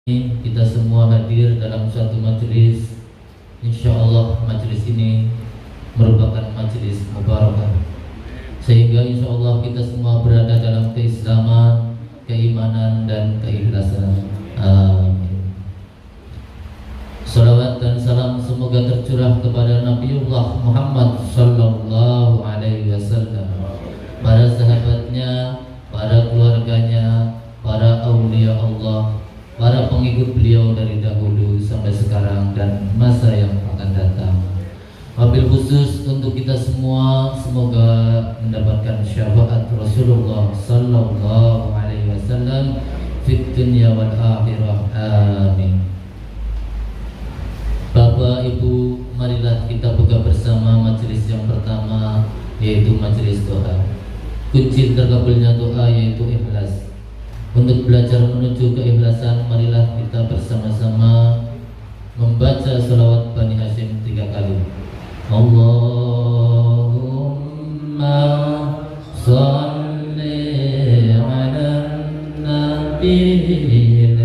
Kita semua hadir dalam suatu majelis. Insya Allah majelis ini merupakan majelis mubarakah, sehingga insya Allah kita semua berada dalam keislaman, keimanan dan keikhlasan. Amin. Salawat dan salam semoga tercurah kepada Nabiullah Muhammad Sallallahu Alaihi Wasallam, para sahabatnya, para keluarganya, para aulia Allah, para pengikut beliau dari dahulu sampai sekarang dan masa yang akan datang. Wabil khusus untuk kita semua, semoga mendapatkan syafaat Rasulullah Sallallahu Alaihi Wasallam fid dunya wal akhirah. Amin. Bapak Ibu, marilah kita buka bersama majelis yang pertama, yaitu majelis doa. Kunci terkabulnya doa yaitu ikhlas. Untuk belajar menuju keikhlasan, marilah kita bersama-sama membaca sholawat Bani Hashim 3 kali. Allahumma sholli ala nabiyil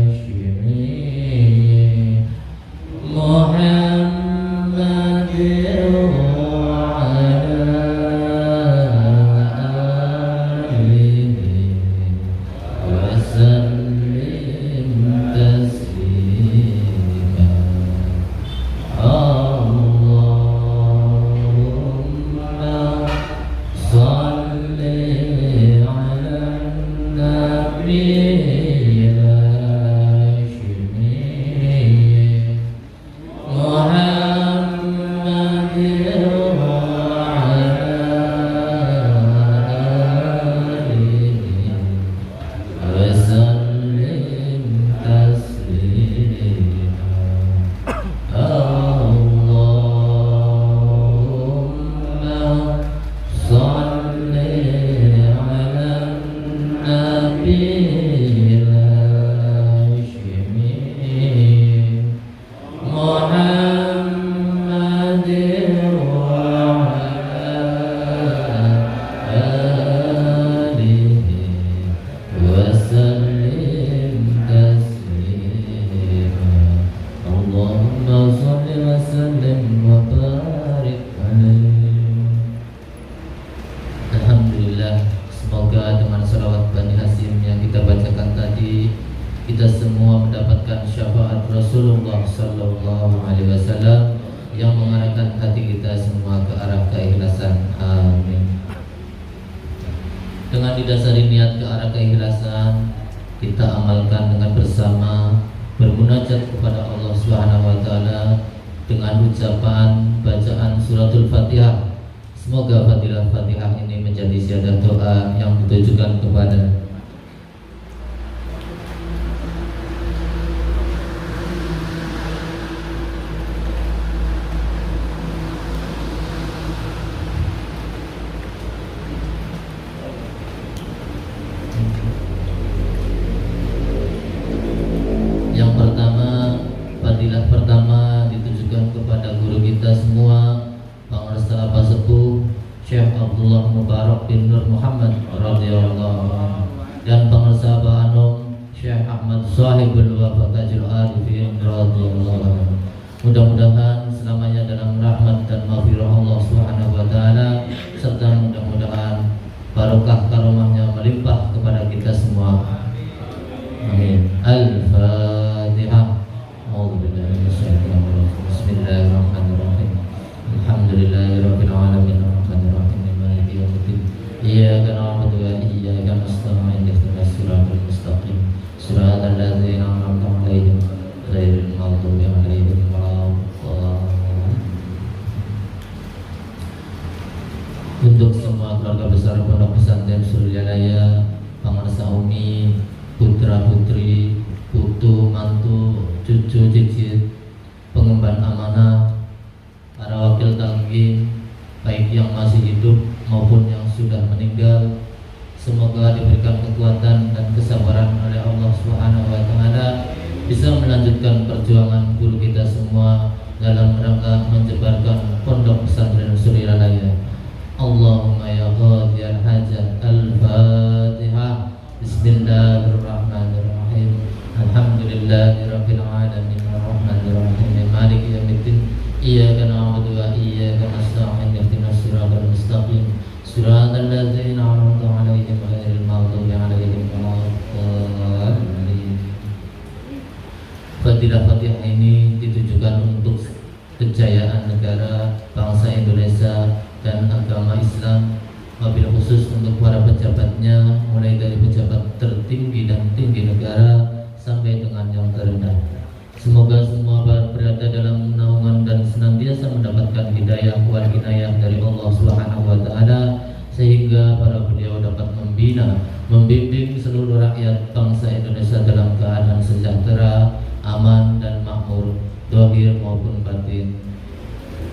hashimi Muhammadin wa ala kita semua mendapatkan syafaat Rasulullah Sallallahu Alaihi Wasallam yang mengarahkan hati kita semua ke arah keikhlasan. Amin. Dengan didasari niat ke arah keikhlasan, kita amalkan dengan bersama bermunajat kepada Allah Subhanahu Wa Taala dengan ucapan bacaan suratul Fatihah. Semoga fadilah Fatihah ini menjadi syahadat doa yang ditujukan kepada pertama ditujukan kepada guru kita semua, Pangarsa Pak Sepuh Syekh Abdullah Mubarak bin Nur Muhammad radhiyallahu anhu, dan Pangarsa Pak Anom Syekh Ahmad Sahibul Wafa Tajul Arifin radhiyallahu anhu. Mudah-mudahan selamanya dalam rahmat dan maghfirah Allah Subhanahu wa taala, serta mudah-mudahan barokah karomahnya melimpah kepada kita semua. Amin. Al-Fatihah. Bismillahirrahmanirrahim. Alhamdulillahirabbil alamin arrahmanir rahim maliki yaumiddin. Iyyaka na'budu wa iyyaka nasta'in ihdinas siratal mustaqim siratal ladzina an'amta 'alaihim ghairil maghdubi 'alaihim waladdallin. Untuk semua keluarga besar Pondok Pesantren Suryalaya, Pangarsa Umi, putra-putri, putu, mantu, cucu, cicit, pengemban amanah, para wakil talqin, baik yang masih hidup maupun yang sudah meninggal, semoga diberikan kekuatan dan kesabaran oleh Allah Subhanahu wa taala, bisa melanjutkan perjuangan guru kita semua dalam rangka menyebarkan Pondok Pesantren Suryalaya. Allahumma ya qadiyal hajat. Al-Fatihah. Bismillahirrahmanirrahim. الذين أنعمت عليهم غير المغضوب عليهم ولا الضالين. Fadilah-fadilah ini ditujukan untuk kejayaan negara, bangsa Indonesia dan agama Islam, wabil khusus untuk para pejabatnya, mulai dari pejabat tertinggi dan tinggi negara sampai dengan yang terendah. Semoga semua berada dalam naungan dan senantiasa mendapatkan hidayah wal inayah dari Allah Subhanahu wa taala, sehingga para beliau dapat membina, membimbing seluruh rakyat bangsa Indonesia dalam keadaan sejahtera, aman dan makmur, zahir maupun batin.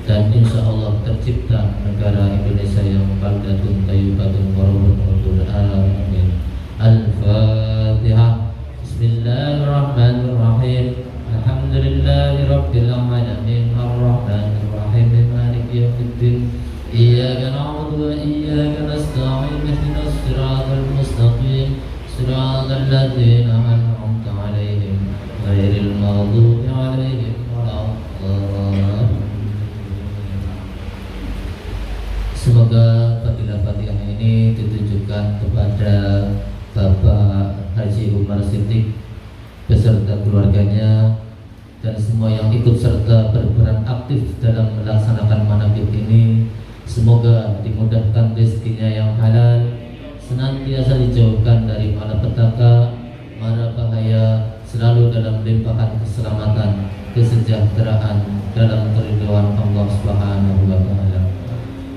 Dan insya Allah tercipta negara Indonesia yang baldatun thayyibatun wa rabbun ghafur. Amin. Al-Fatihah. Bismillahirrahmanirrahim. Alhamdulillahi rabbil alamin. Ar-Rahmanir Rahim. Maliki yaumiddin. Iyyaka na'budu wa iyyaka nasta'in. Ihdinas siratal mustaqim. Siratal ladzina an'amta 'alaihim ghairil maghdubi 'alaihim waladdallin. Semoga fadilah-fadilah ini ditujukan kepada Bapak Haji Umar Siddiq beserta keluarganya dan semua yang ikut serta berperan aktif dalam melaksanakan manaqib ini. Semoga dimudahkan rezekinya yang halal, senantiasa dijauhkan dari malapetaka, mara bahaya, selalu dalam limpahan keselamatan, kesejahteraan dalam keridhaan Allah Subhanahu wa taala.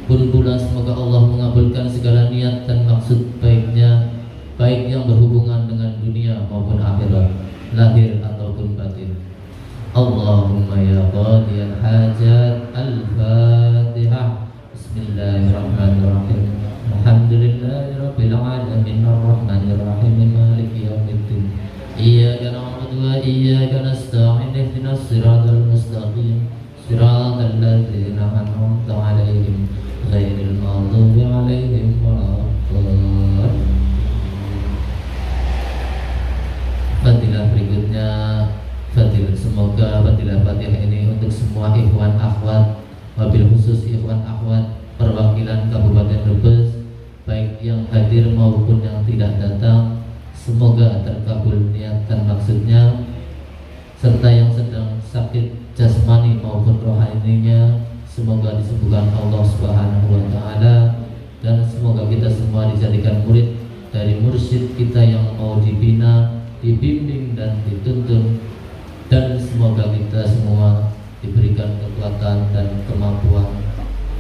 Pun pula semoga Allah mengabulkan segala niat dan maksud baiknya, baik yang berhubungan dengan dunia maupun akhirat, lahir ataupun batin. Allahumma ya qadiyal hajat. Al-Fatihah. Bismillahirrahmanirrahim. Alhamdulillahi rabbil alamin. Ar-Rahmanir Rahim. Maliki yaumiddin. Iyyaka na'budu wa iyyaka nasta'in. Ihdinas siratal mustaqim. Siratal ladzina an'amta 'alaihim ghairil maghdubi 'alaihim waladdallin. Fadilah berikutnya, semoga fadilah-fadilah ini untuk semua ikhwan akhwat, wabil khusus ikhwan akhwat perwakilan Kabupaten Brebes, baik yang hadir maupun yang tidak datang, semoga terkabul niat dan maksudnya, serta yang sedang sakit jasmani maupun rohaninya, semoga disembuhkan Allah Subhanahu wa taala, dan semoga kita semua dijadikan murid dari mursyid kita yang mau dibina, dibimbing dan dituntun, dan semoga kita semua diberikan kekuatan dan kemampuan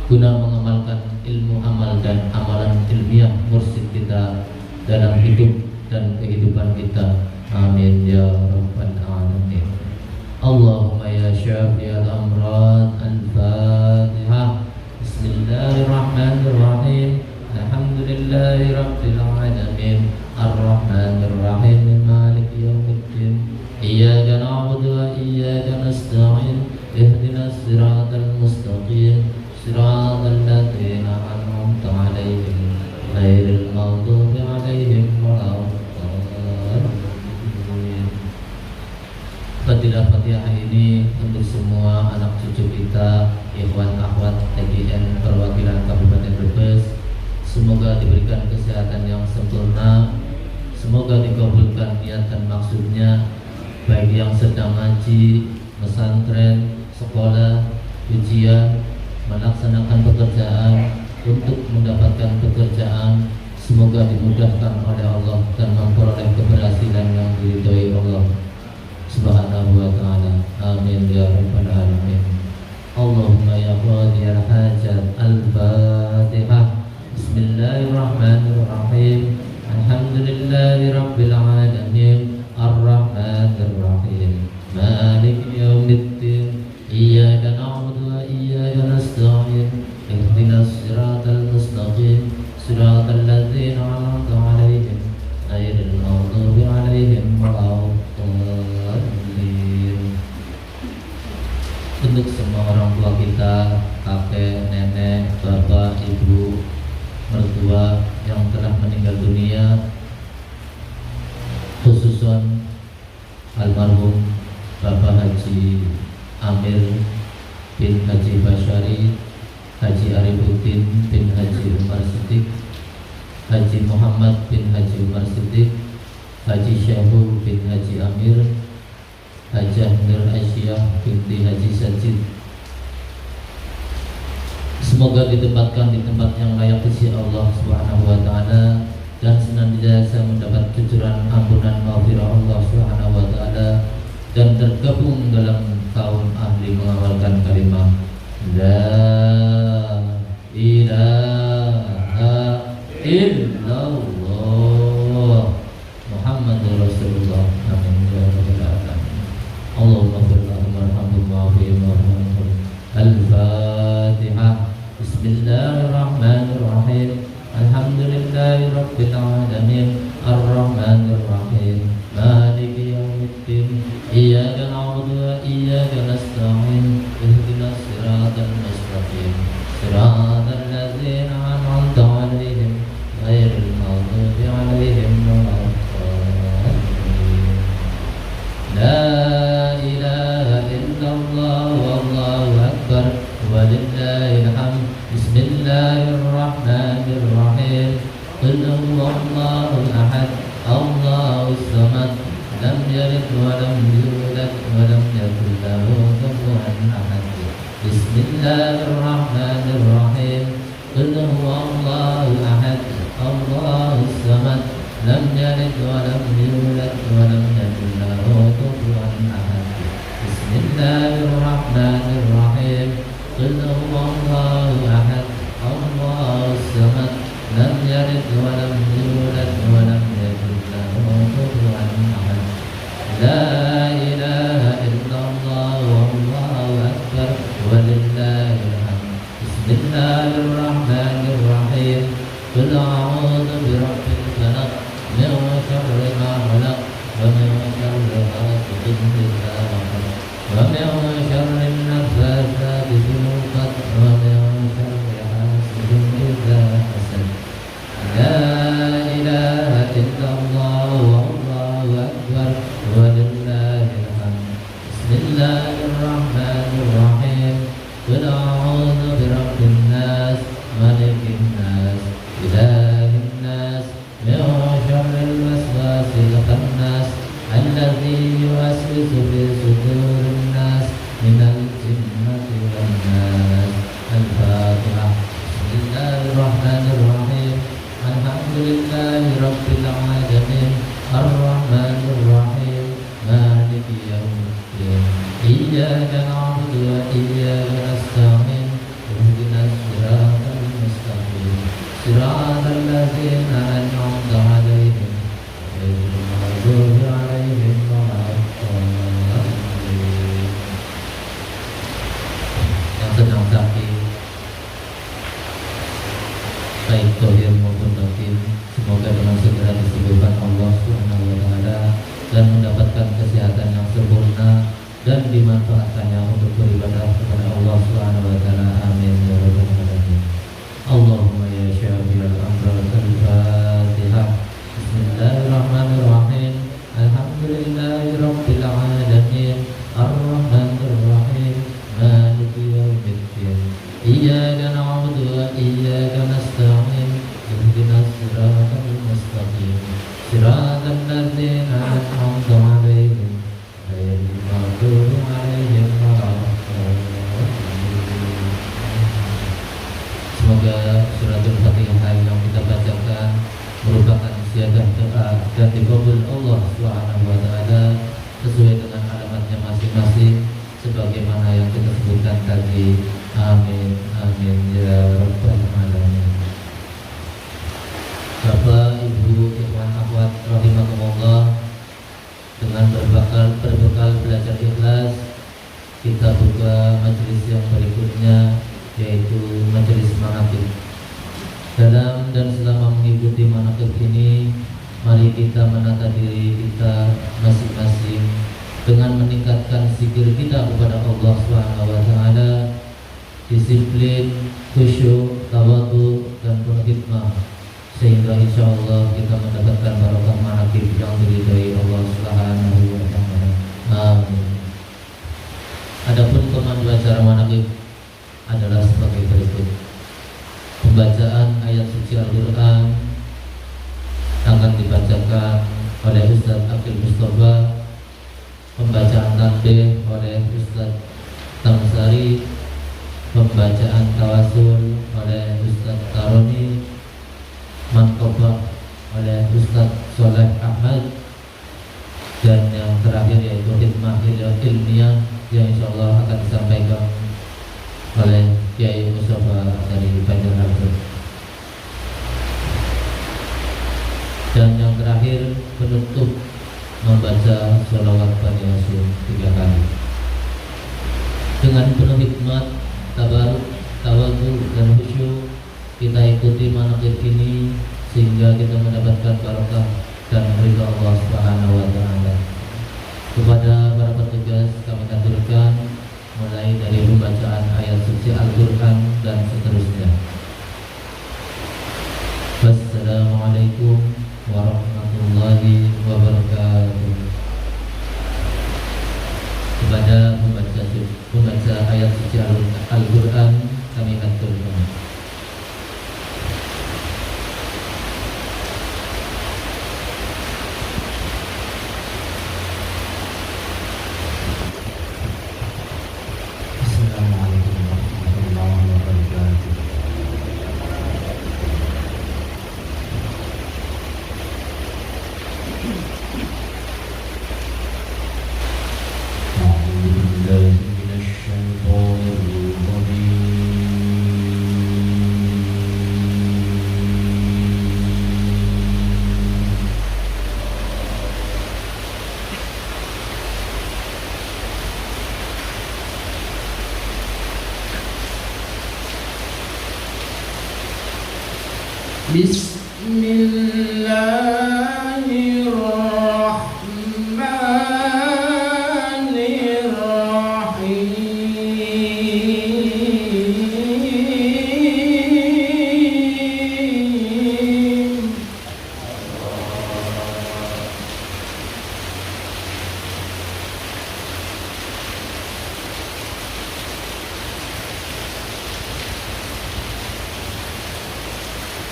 guna mengamalkan ilmu amal dan amalan ilmiah mursyid kita dalam hidup dan kehidupan kita. Amin ya rabbal alamin. Allahumma ya syafi'al amrad. Al-Fatihah. Bismillahirrahmanirrahim. Alhamdulillahi rabbil alamin. Ar-Rahmanir Rahim. Maliki yaumiddin. Iyyaka na'budu wa iyyaka nasta'in. Ihdinas siratal mustaqim. Siratal ladzina an'amta 'alaihim ghairil maghdubi 'alaihim waladdallin. Fadilah-fadilah ini untuk semua anak cucu kita, ikhwan akhwat TGN perwakilan Kabupaten Brebes. Semoga diberikan kesehatan yang sempurna, semoga dikabulkan niat dan maksudnya, baik yang sedang ngaji, pesantren, sekolah, ujian, melaksanakan pekerjaan, untuk mendapatkan pekerjaan, semoga dimudahkan oleh Allah dan memperoleh keberhasilan yang diridhoi Allah Subhanahu wa ta'ala. Amin ya rabbal alamin. Allahumma ya qadiyal hajat. Al-Fatihah. Bismillahirrahmanirrahim. Alhamdulillahi rabbil alamin. Ar-Rahmanir Rahim. Maliki yaumiddin. Iyyaka na'budu wa iyyaka nasta'in. Ihdinas siratal mustaqim. Siratal ladzina an'amta 'alaihim ghairil maghdubi 'alaihim waladdallin. Untuk semua orang tua kita, kakek, nenek, bapak, ibu, mertua yang telah meninggal dunia, khususnya almarhum Bapak Haji Amir bin Haji Basyari, Haji Arifuddin bin Haji Umar Siddiq, Haji Muhammad bin Haji Umar Siddiq, Haji Syahul bin Haji Amir, Hajah Nur Aisyah binti Haji Sajid. Semoga ditempatkan di tempat yang layak di sisi Allah Subhanahu wa taala dan senantiasa mendapat cucuran ampunan maghfirah Allah Subhanahu wa taala dan tergabung dalam kaum ahli mengamalkan kalimat la ilaha illallah Muhammadur Rasulullah. Amin ya rabbal alamin. Allahumma fir lahum warhamhum wa'afihim warhamhum. Al-Fatihah. Bismillahirrahmanirrahim. Alhamdulillahi rabbil alamin. Ar-Rahmanir Rahim. Maliki yaumiddin. Iyyaka na'budu wa iyyaka nasta'in. Ihdinas siratal mustaqim. Siratal ladzina an'amta 'alaihim ghairil maghdubi 'alaihim waladdallin. La ilaha illallah wallahu akbar walillahil hamd. Bismillahirrahmanirrahim. Qul huwallahu ahad, Allahus samad, lam yalid wa lam yulad wa lam yakul lahu kufuwan ahad. Bismillahirrahmanirrahim. Qul huwallahu ahad, Allahus samad, lam yalid wa lam yulad wa lam yakul lahu kufuwan ahad. Bismillahirrahmanirrahim. Qul huwallahu ahad, Allahus samad, lam yalid wa lam yulad wa lam yakul lahu kufuwan ahad. La ilaha illallah wallahu akbar walillahil hamd. Bismillahirrahmanirrahim. Qul a'udzu birabbil falaq min syarri ma khalaq wa min syarri ghasiqin idza waqab wa min syarri an-naffatsati fil 'uqad wa min syarri hasidin idza hasad. La ilaha illallah wallahu akbar walillahil hamd. Bismillahirrahmanirrahim. Qul a'udzu birabbin nas malikin nas ilahin nas min syarril waswasil khannas alladzi yuwaswisu fi sudurin nas minal jinnati wan nas. Al-Fatihah. Bismillahirrahmanirrahim. Alhamdulillahi rabbil alamin. Ar-Rahmanir Rahim. Maliki yaumiddin. Iyyaka na'budu wa iyyaka nasta'in. Ihdinas siratal mustaqim. Siratal ladzina an'amta 'alaihim ghairil maghdubi 'alaihim waladdallin. Yang sedang sakit, baik zahir maupun batin, semoga dengan segera disembuhkan Allah Subhanahu wa taala dan mendapatkan kesehatan yang sempurna dan dimanfaatkannya untuk beribadah kepada Allah Subhanahu wa taala. Amin ya rabbal alamin. Allahumma ya syafi'al amrad. Al-Fatihah. Bismillahirrahmanirrahim. Alhamdulillahi rabbil alamin. Ar-Rahmanir Rahim. Maliki yaumiddin. Iyyaka na'budu wa iyyaka nasta'in. Ihdinas siratal mustaqim. Siratal ladzina an'amta 'alaihim ghairil maghdubi 'alaihim waladdallin. Semoga suratul Fatihah yang kita bacakan merupakan siadah doa dan dikabul Allah Subhanahu wa taala sesuai dengan alamatnya masing-masing sebagaimana yang kita sebutkan tadi. Amin amin ya rabbal alamin. Bapak, Ibu, ikhwan, akhwat rahimakumullah, dengan berbekal belajar ikhlas, kita buka majelis yang berikutnya, yaitu majelis manaqib. Dalam dan selama mengikuti manaqib ini, mari kita menata diri kita masing-masing dengan meningkatkan zikir kita kepada Allah Subhanahu wa taala, disiplin, khusyuk, tawadhu dan berkhidmah, sehingga insya Allah kita mendapatkan barokah manaqib yang diridhai Allah Subhanahu wa taala. Amin. Adapun pemandu acara manaqib adalah sebagai berikut: pembacaan ayat suci Al-Quran oleh Ustaz Abdul Mustafa, pembacaan tanbih oleh Ustaz Tamsari, pembacaan tawasul oleh Ustaz Taroni, mantobah oleh Ustaz Soleh Ahmad, dan yang terakhir yaitu khidmah ilmiah yang insyaallah akan disampaikan oleh Kiai Mustafa dari Banjarnegara. Dan yang terakhir penutup membaca sholawat Bani Hashim 3 kali dengan penuh hikmat, tabaruk, tawadhu dan khusyuk. Kita ikuti manaqib ini sehingga kita mendapatkan barokah dan ridha Allah Subhanahu wa taala. Kepada para petugas kami aturkan mulai dari pembacaan ayat suci Al-Qur'an dan seterusnya. Wassalamualaikum warahmatullahi wabarakatuh. Kepada pembaca ayat suci Al-Qur'an kami aturkan.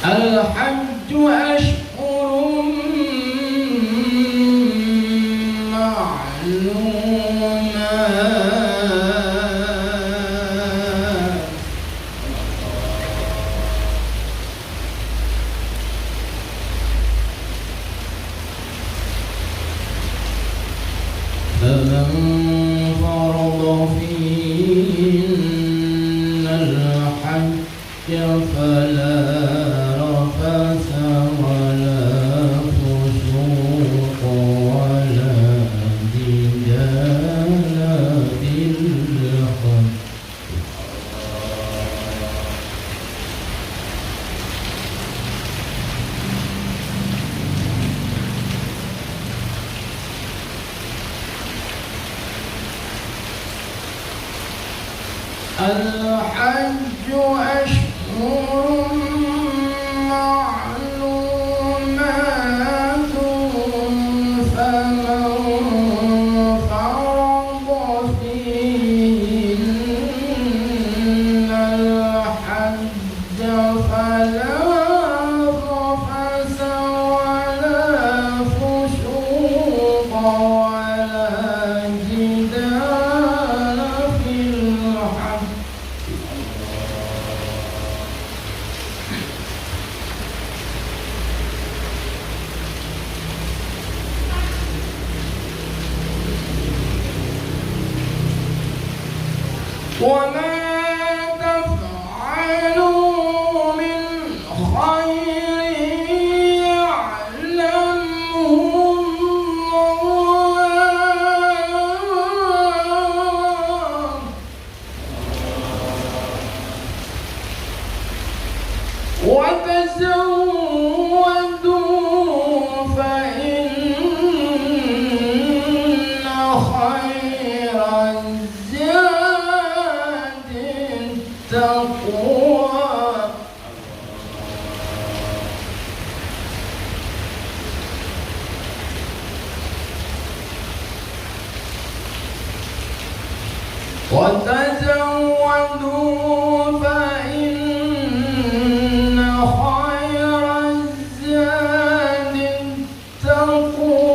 الحج أشهر معلومات فمن فرض فيهن الحج فلا رفث ولا فسوق ولا جدال في الحج. الحج أشهر معلومات فمن فرض فيهن الحج فلا رفث ولا فسوق ولا جدال في الحج. وما تفعلوا من خير يعلمه الله وتزودوا فإن خير الزاد التقوى. وتزودوا فإن خير الزاد التقوى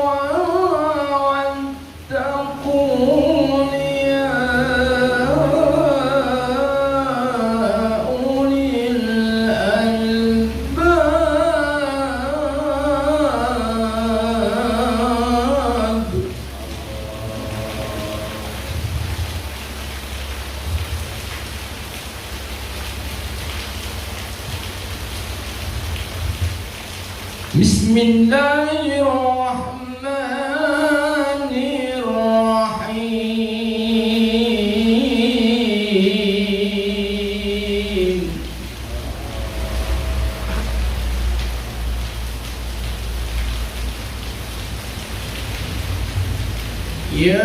Bismillahirrahmanirrahim. Ya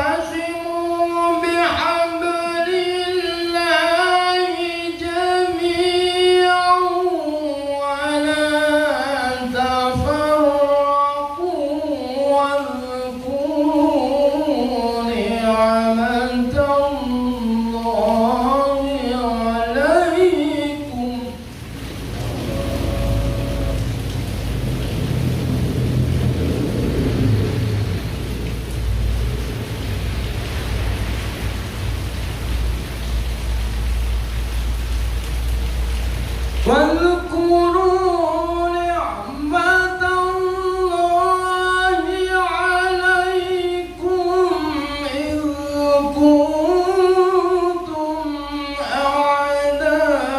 واعتصموا بحبل الله جميعا ولا تفرقوا واذكروا نعمة الله عليكم واذكروا نعمة الله عليكم إذ كنتم أعداء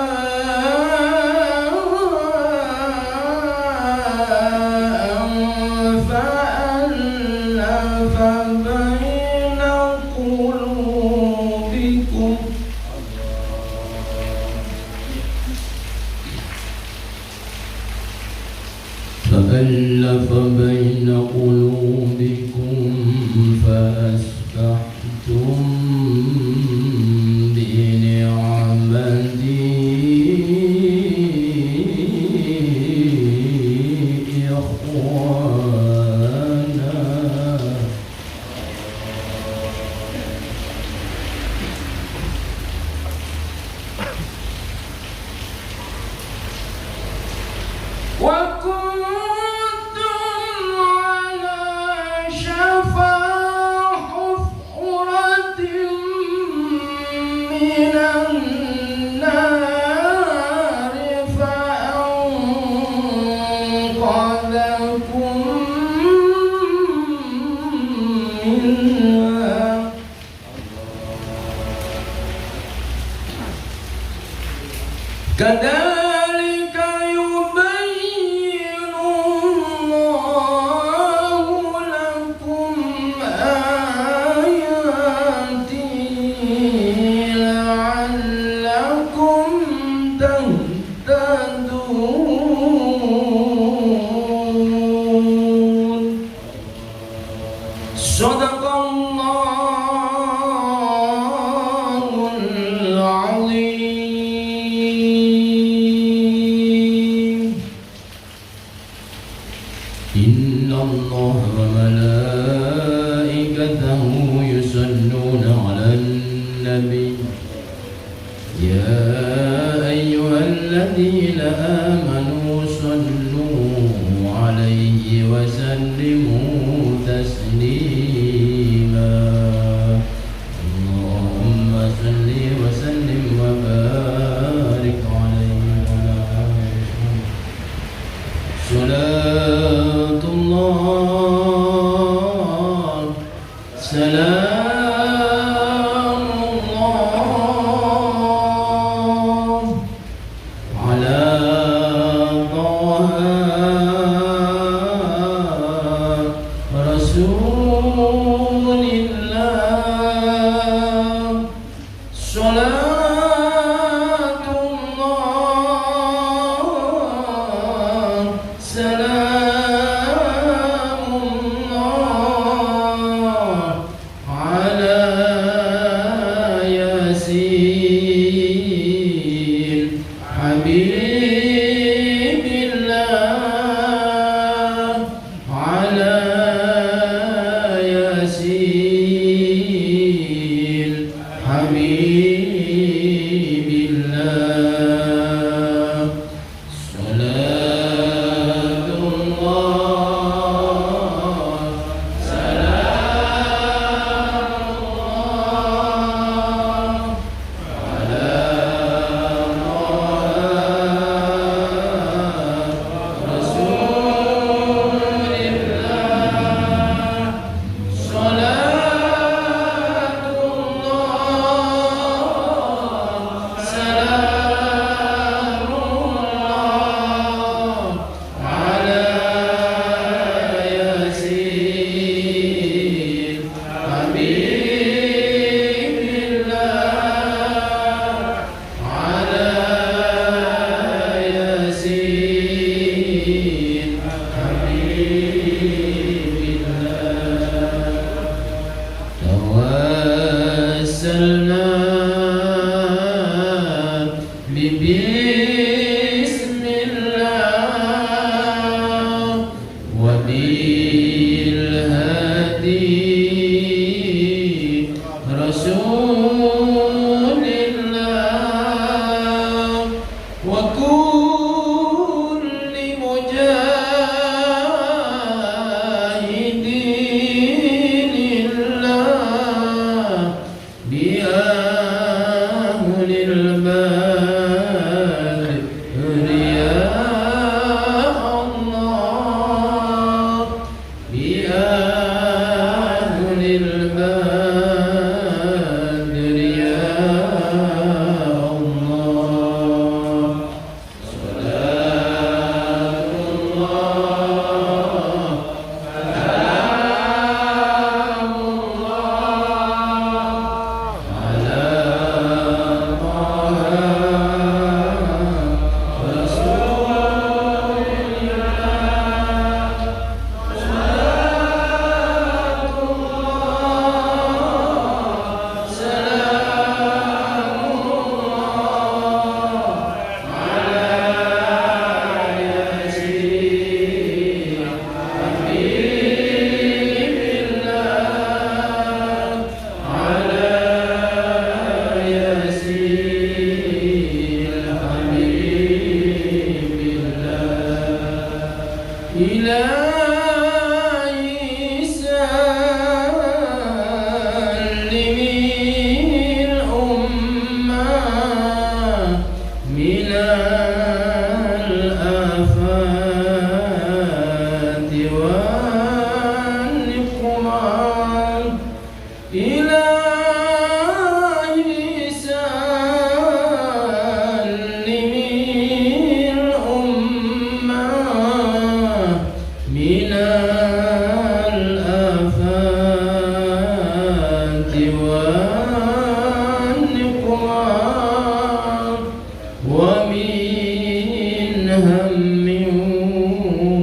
فألف بين قلوبكم فأصبحتم بنعمتي إخوانا وكنتم على شفا حفرة من النار فأنقذكم منها كذلك يبين الله لكم آياته لعلكم تهتدون. صدق الله العظيم. إن الله وملائكته يصلون على النبي يا أيها الذين آمنوا صلوا عليه وسلموا تسليما. اللهم صل وسلم وبارك عليه وعلى آله صلاة الله سلام الله على طه توسلنا ببسم الله وبالهدي رسول الله وكل مجاهد لله بأهل البدر يا الله بأهل البدر يا الله صلاة الله سلام الله على طه رسول الله صلاة الله سلام الله على ياسين حبيب الله على ياسين حبيب الله إلهي سلم الأمة من الآفات والنقمان إلهي سلم الأمة من الآفات والنقمان ومن هم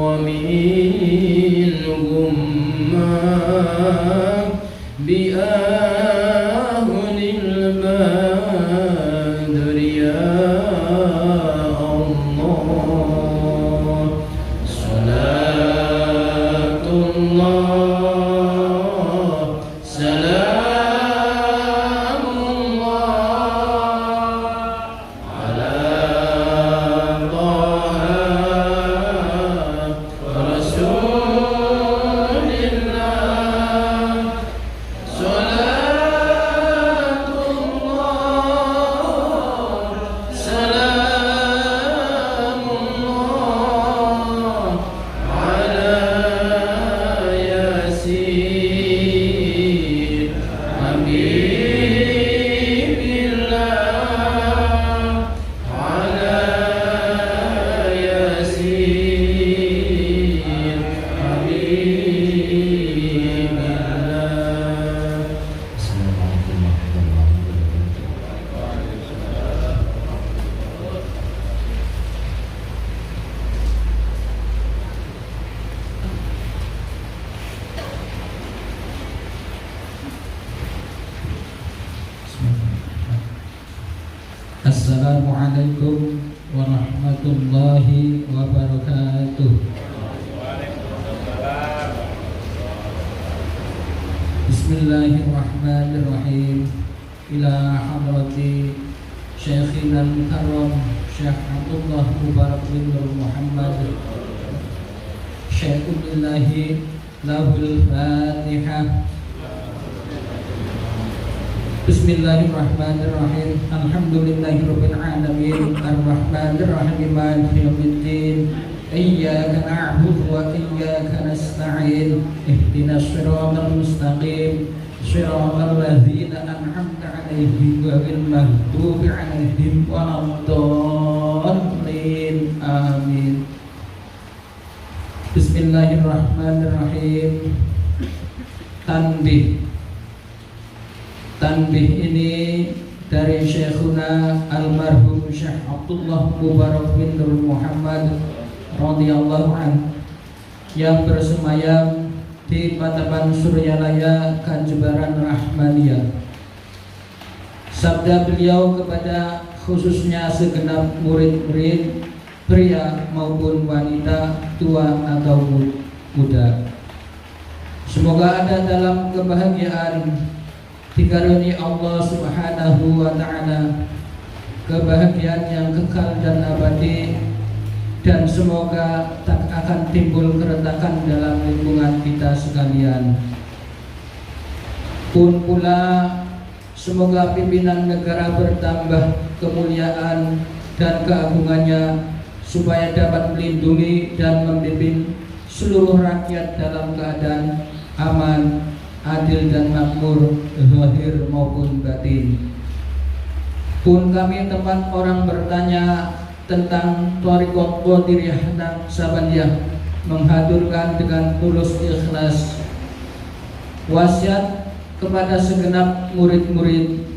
ومن غمّة بأهل البدر يا الله صلاة الله سلام الله على طه رسول الله صلاة الله سلام الله على ياسين حبيب الله على ياسين حبيب الله Assalamualaikum warahmatullahi wabarakatuh. Assalamualaikum warahmatullahi wabarakatuh. Bismillahirrahmanirrahim. Ila hadrati Syekhina al-Mukarram Syekh Abdullah Mubarak bin Nur Muhammad Syekhulillahi lahul Fatihah. Bismillahirrahmanirrahim. Alhamdulillahirabbil alamin. Arrahmanirrahim. Maliki yaumiddin. Iyyaka na'budu wa iyyaka nasta'in. Ihdinas shiratal mustaqim. Shiratal ladzina an'amta 'alaihim ghairil maghdubi 'alaihim waladdallin. Amin. Bismillahirrahmanirrahim. Tanbih. Tanbih ini dari Syekhuna almarhum Syekh Abdullah Mubarak bin Nur Muhammad radhiyallahu anhu. yang bersemayam di Patapan Suryalaya Kanjubaran Rahmaniyah. Sabda beliau kepada khususnya segenap murid-murid pria maupun wanita, tua atau muda. Semoga ada dalam kebahagiaan dikaruniai Allah Subhanahu wa taala, kebahagiaan yang kekal dan abadi, dan semoga tak akan timbul keretakan dalam lingkungan kita sekalian. Pun pula semoga pimpinan negara bertambah kemuliaan dan keagungannya, supaya dapat melindungi dan memimpin seluruh rakyat dalam keadaan aman, adil dan makmur, zahir maupun batin. Pun kami tempat orang bertanya tentang Thariqat Qadiriyah Naqsabandiyah menghadurkan dengan tulus ikhlas wasiat kepada segenap murid-murid,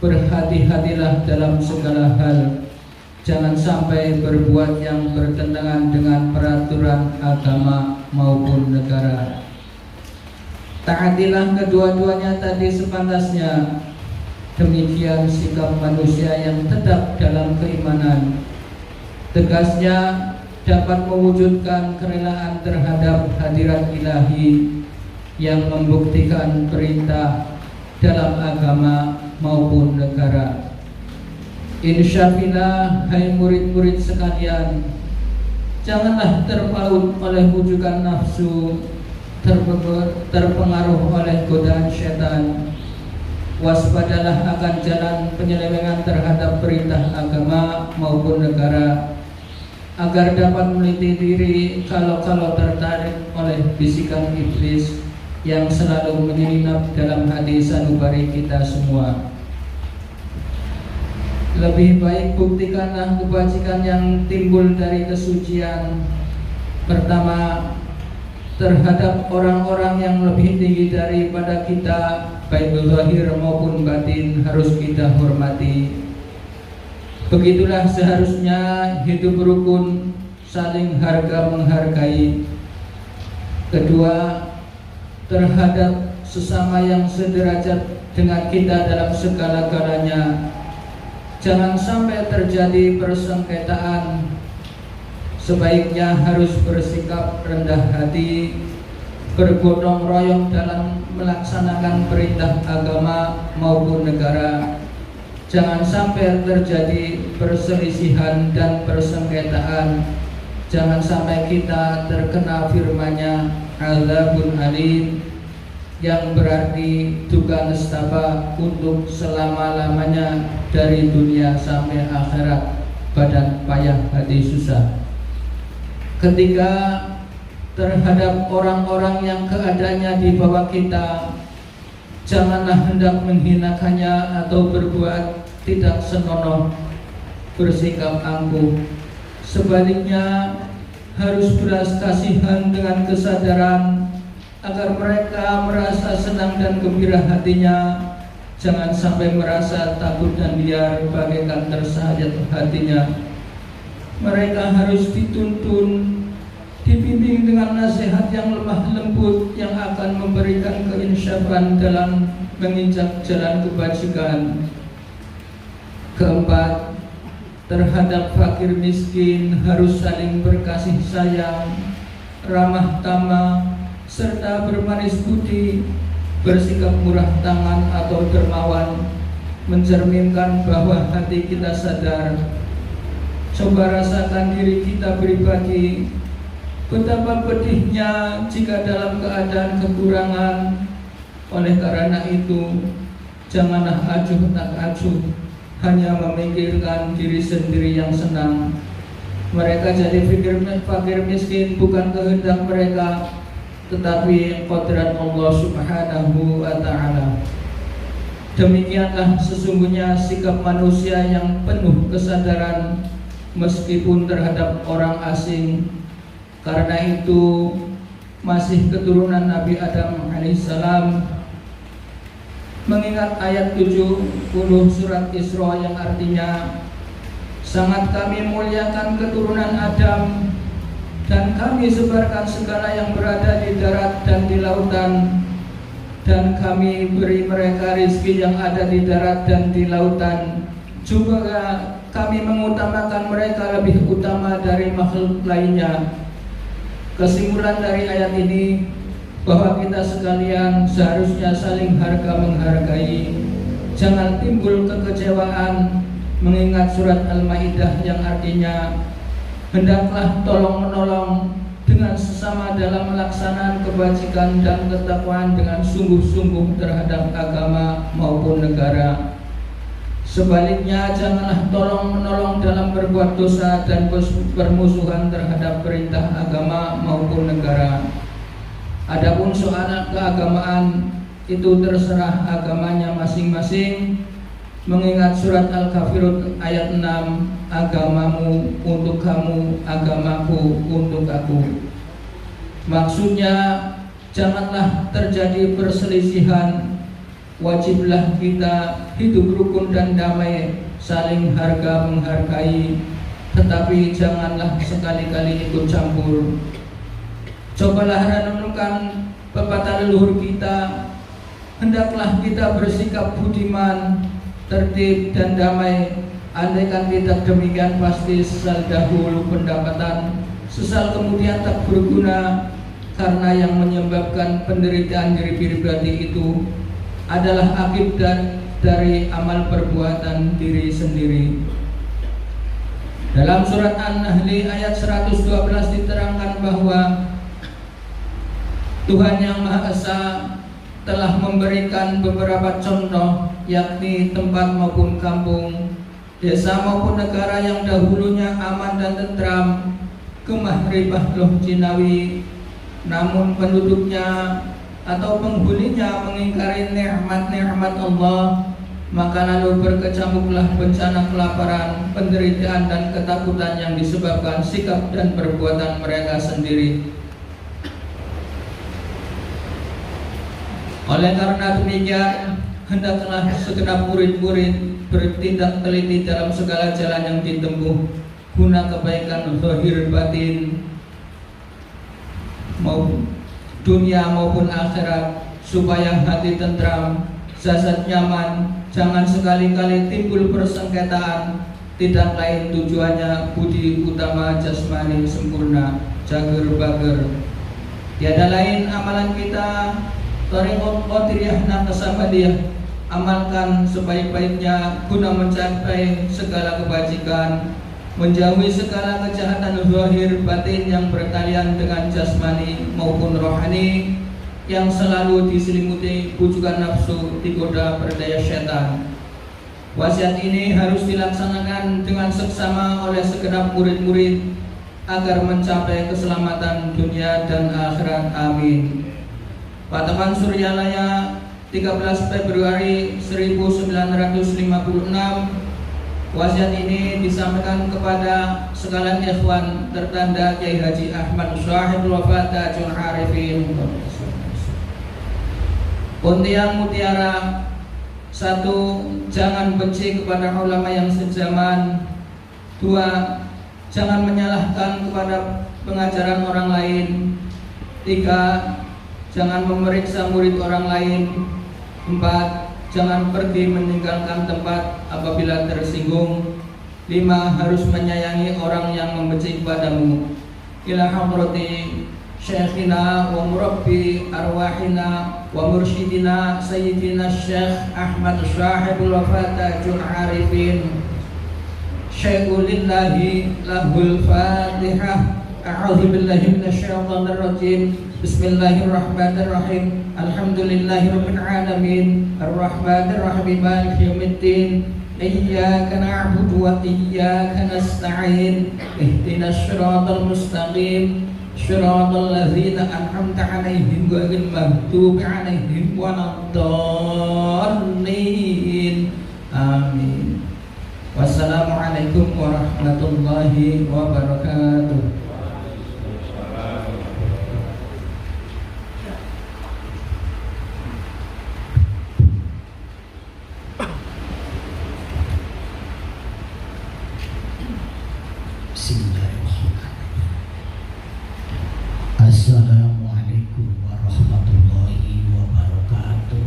berhati-hatilah dalam segala hal, jangan sampai berbuat yang bertentangan dengan peraturan agama maupun negara. Taatilah kedua-duanya tadi sepantasnya. Demikian sikap manusia yang tetap dalam keimanan, tegasnya dapat mewujudkan kerelaan terhadap hadirat ilahi yang membuktikan perintah dalam agama maupun negara. Insyaallah, hai murid-murid sekalian, janganlah terpaut oleh wujudan nafsu, terpengaruh oleh godaan setan. Waspadalah akan jalan penyelewengan terhadap perintah agama maupun negara, agar dapat meliti diri kalau-kalau tertarik oleh bisikan iblis yang selalu menyelinap dalam hati sanubari kita semua. Lebih baik buktikanlah kebajikan yang timbul dari kesucian. Pertama, terhadap orang-orang yang lebih tinggi daripada kita, baik zahir maupun batin, harus kita hormati. Begitulah seharusnya hidup rukun, saling harga menghargai. Kedua, terhadap sesama yang sederajat dengan kita dalam segala-galanya, jangan sampai terjadi persengketaan. Sebaiknya harus bersikap rendah hati, bergotong royong dalam melaksanakan perintah agama maupun negara. Jangan sampai terjadi perselisihan dan persengketaan. Jangan sampai kita terkena firman-Nya azabun alim, yang berarti duga nestapa untuk selama-lamanya dari dunia sampai akhirat, badan payah hati susah. Ketiga, terhadap orang-orang yang keadaannya di bawah kita, janganlah hendak menghinakannya atau berbuat tidak senonoh, bersikap angkuh. Sebaliknya, harus belas kasihan dengan kesadaran agar mereka merasa senang dan gembira hatinya. Jangan sampai merasa takut dan liar bagaikan tersayat hatinya. Mereka harus dituntun, dibimbing dengan nasihat yang lemah lembut yang akan memberikan keinsyafan dalam menginjak jalan kebajikan. Keempat, terhadap fakir miskin harus saling berkasih sayang, ramah tamah, serta bermanis budi, bersikap murah tangan atau dermawan, mencerminkan bahwa hati kita sadar. Coba rasakan diri kita pribadi, betapa pedihnya jika dalam keadaan kekurangan. Oleh karena itu, janganlah acuh tak acuh, hanya memikirkan diri sendiri yang senang. Mereka jadi fakir miskin bukan kehendak mereka, tetapi kodrat Allah Subhanahu wa ta'ala. Demikianlah sesungguhnya sikap manusia yang penuh kesadaran, meskipun terhadap orang asing. Karena itu, masih keturunan Nabi Adam alaihissalam, mengingat ayat 70 surat Isra yang artinya, sangat kami muliakan keturunan Adam, Dan kami sebarkan segala yang berada di darat dan di lautan, dan kami beri mereka rizki yang ada di darat dan di lautan. Juga kami mengutamakan mereka lebih utama dari makhluk lainnya. Kesimpulan dari ayat ini bahwa kita sekalian seharusnya saling harga menghargai. Jangan timbul kekecewaan mengingat surat Al-Maidah yang artinya hendaklah tolong menolong dengan sesama dalam melaksanakan kebajikan dan ketakwaan dengan sungguh-sungguh terhadap agama maupun negara. Sebaliknya janganlah tolong menolong dalam berbuat dosa dan permusuhan terhadap perintah agama maupun negara. Adapun soal keagamaan itu terserah agamanya masing-masing. Mengingat surat Al-Kafirun ayat 6, agamamu untuk kamu, agamaku untuk aku. Maksudnya janganlah terjadi perselisihan. Wajiblah kita hidup rukun dan damai, saling harga menghargai, tetapi janganlah sekali-kali ikut campur. Cobalah renungkan pepatah leluhur kita, hendaklah kita bersikap budiman, tertib dan damai. Andaikan tidak demikian, pasti sesal dahulu pendapatan, sesal kemudian tak berguna, karena yang menyebabkan penderitaan diri pribadi itu adalah akibat dari amal perbuatan diri sendiri. Dalam surat An-Nahl ayat 112 diterangkan bahwa Tuhan Yang Maha Esa telah memberikan beberapa contoh, yakni tempat maupun kampung, desa maupun negara yang dahulunya aman dan tentram, kemah ribah loh jinawi, namun penduduknya atau penghuninya mengingkari nikmat-nikmat Allah, maka lalu berkecamuklah bencana kelaparan, penderitaan dan ketakutan yang disebabkan sikap dan perbuatan mereka sendiri. Oleh karena demikian, hendaklah segenap murid-murid bertindak teliti dalam segala jalan yang ditempuh guna kebaikan zahir batin maupun dunia maupun akhirat, supaya hati tentram, jasad nyaman. Jangan sekali-kali timbul persengketaan, tidak lain tujuannya budi utama jasmani sempurna, jager bager. Tiada lain amalan kita Thariqat Qadiriyah Naqsamadiyah, amalkan sebaik-baiknya guna mencapai segala kebajikan, menjauhi segala kejahatan zahir batin yang berkalian dengan jasmani maupun rohani, yang selalu diselimuti bujukan nafsu, digoda berdaya setan. Wasiat ini harus dilaksanakan dengan seksama oleh segenap murid-murid agar mencapai keselamatan dunia dan akhirat. Amin. Patapan Suryalaya 13 Februari 1956. Wasiat ini disampaikan kepada sekalian ikhwan tertanda Kiai Haji Ahmad Syahibul Wafat Tajul Arifin. Untian mutiara. 1. Jangan benci kepada ulama yang sejaman. 2. Jangan menyalahkan kepada pengajaran orang lain. 3. Jangan memeriksa murid orang lain. 4. Jangan pergi meninggalkan tempat apabila tersinggung. 5. Harus menyayangi orang yang membenci kepadamu. Ila hadrati Syekhina wa murabbi arwahina wa mursyidina Sayyidina Syekh Ahmad Syahibul Wafat Tajul Arifin. Syai'ulillahi lahul Fatihah. A'udzu billahi minasyaitonir rajim. Bismillahirrahmanirrahim. Alhamdulillahirabbil alamin. Arrahmanir rahim. Maliki yaumiddin. Iyyaka na'budu wa iyyaka nasta'in. Ihdinas siratal mustaqim. Shiratal ladzina an'amta 'alaihim ghairil maghdubi 'alaihim waladdallin. Amin. Wassalamualaikum warahmatullahi wabarakatuh. Assalamualaikum warahmatullahi wabarakatuh.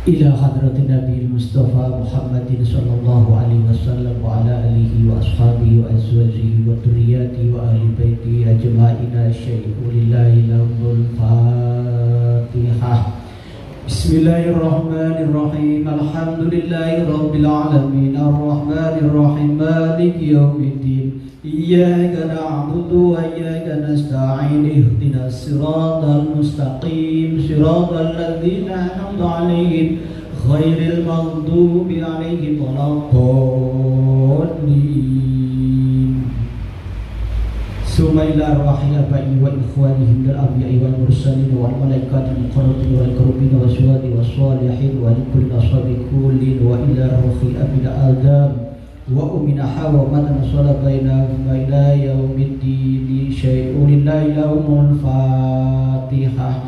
Ila hadratin Nabi Mustafa Muhammadin sallallahu alaihi wasallam wa ala alihi wa ashabihi wa azwajihi wa dhurriyyatihi wa ahli baitihi ajma'ina syai'u lillahi lahul Fatihah. Bismillahirrahmanirrahim. Alhamdulillahi rabbil alamin arrahmanir rahim maliki yaumiddin. Iyyaka na'budu wa iyyaka nasta'in ihdinas siratal mustaqim siratal ladzina an'amta 'alaihim ghairil maghdubi 'alaihim waladdallin. Summa ila arwahi abai wa ikhwanihim dal anbiya'i wal mursalin wal malaikati muqarrabin wal karubin was syuhada was shalihin wa likulli ashabi kullin wa ila ruhi abina adam wa umina hawa matan sholat bainahuma ila yaumiddin syai'un lillahi lahumul Fatihah.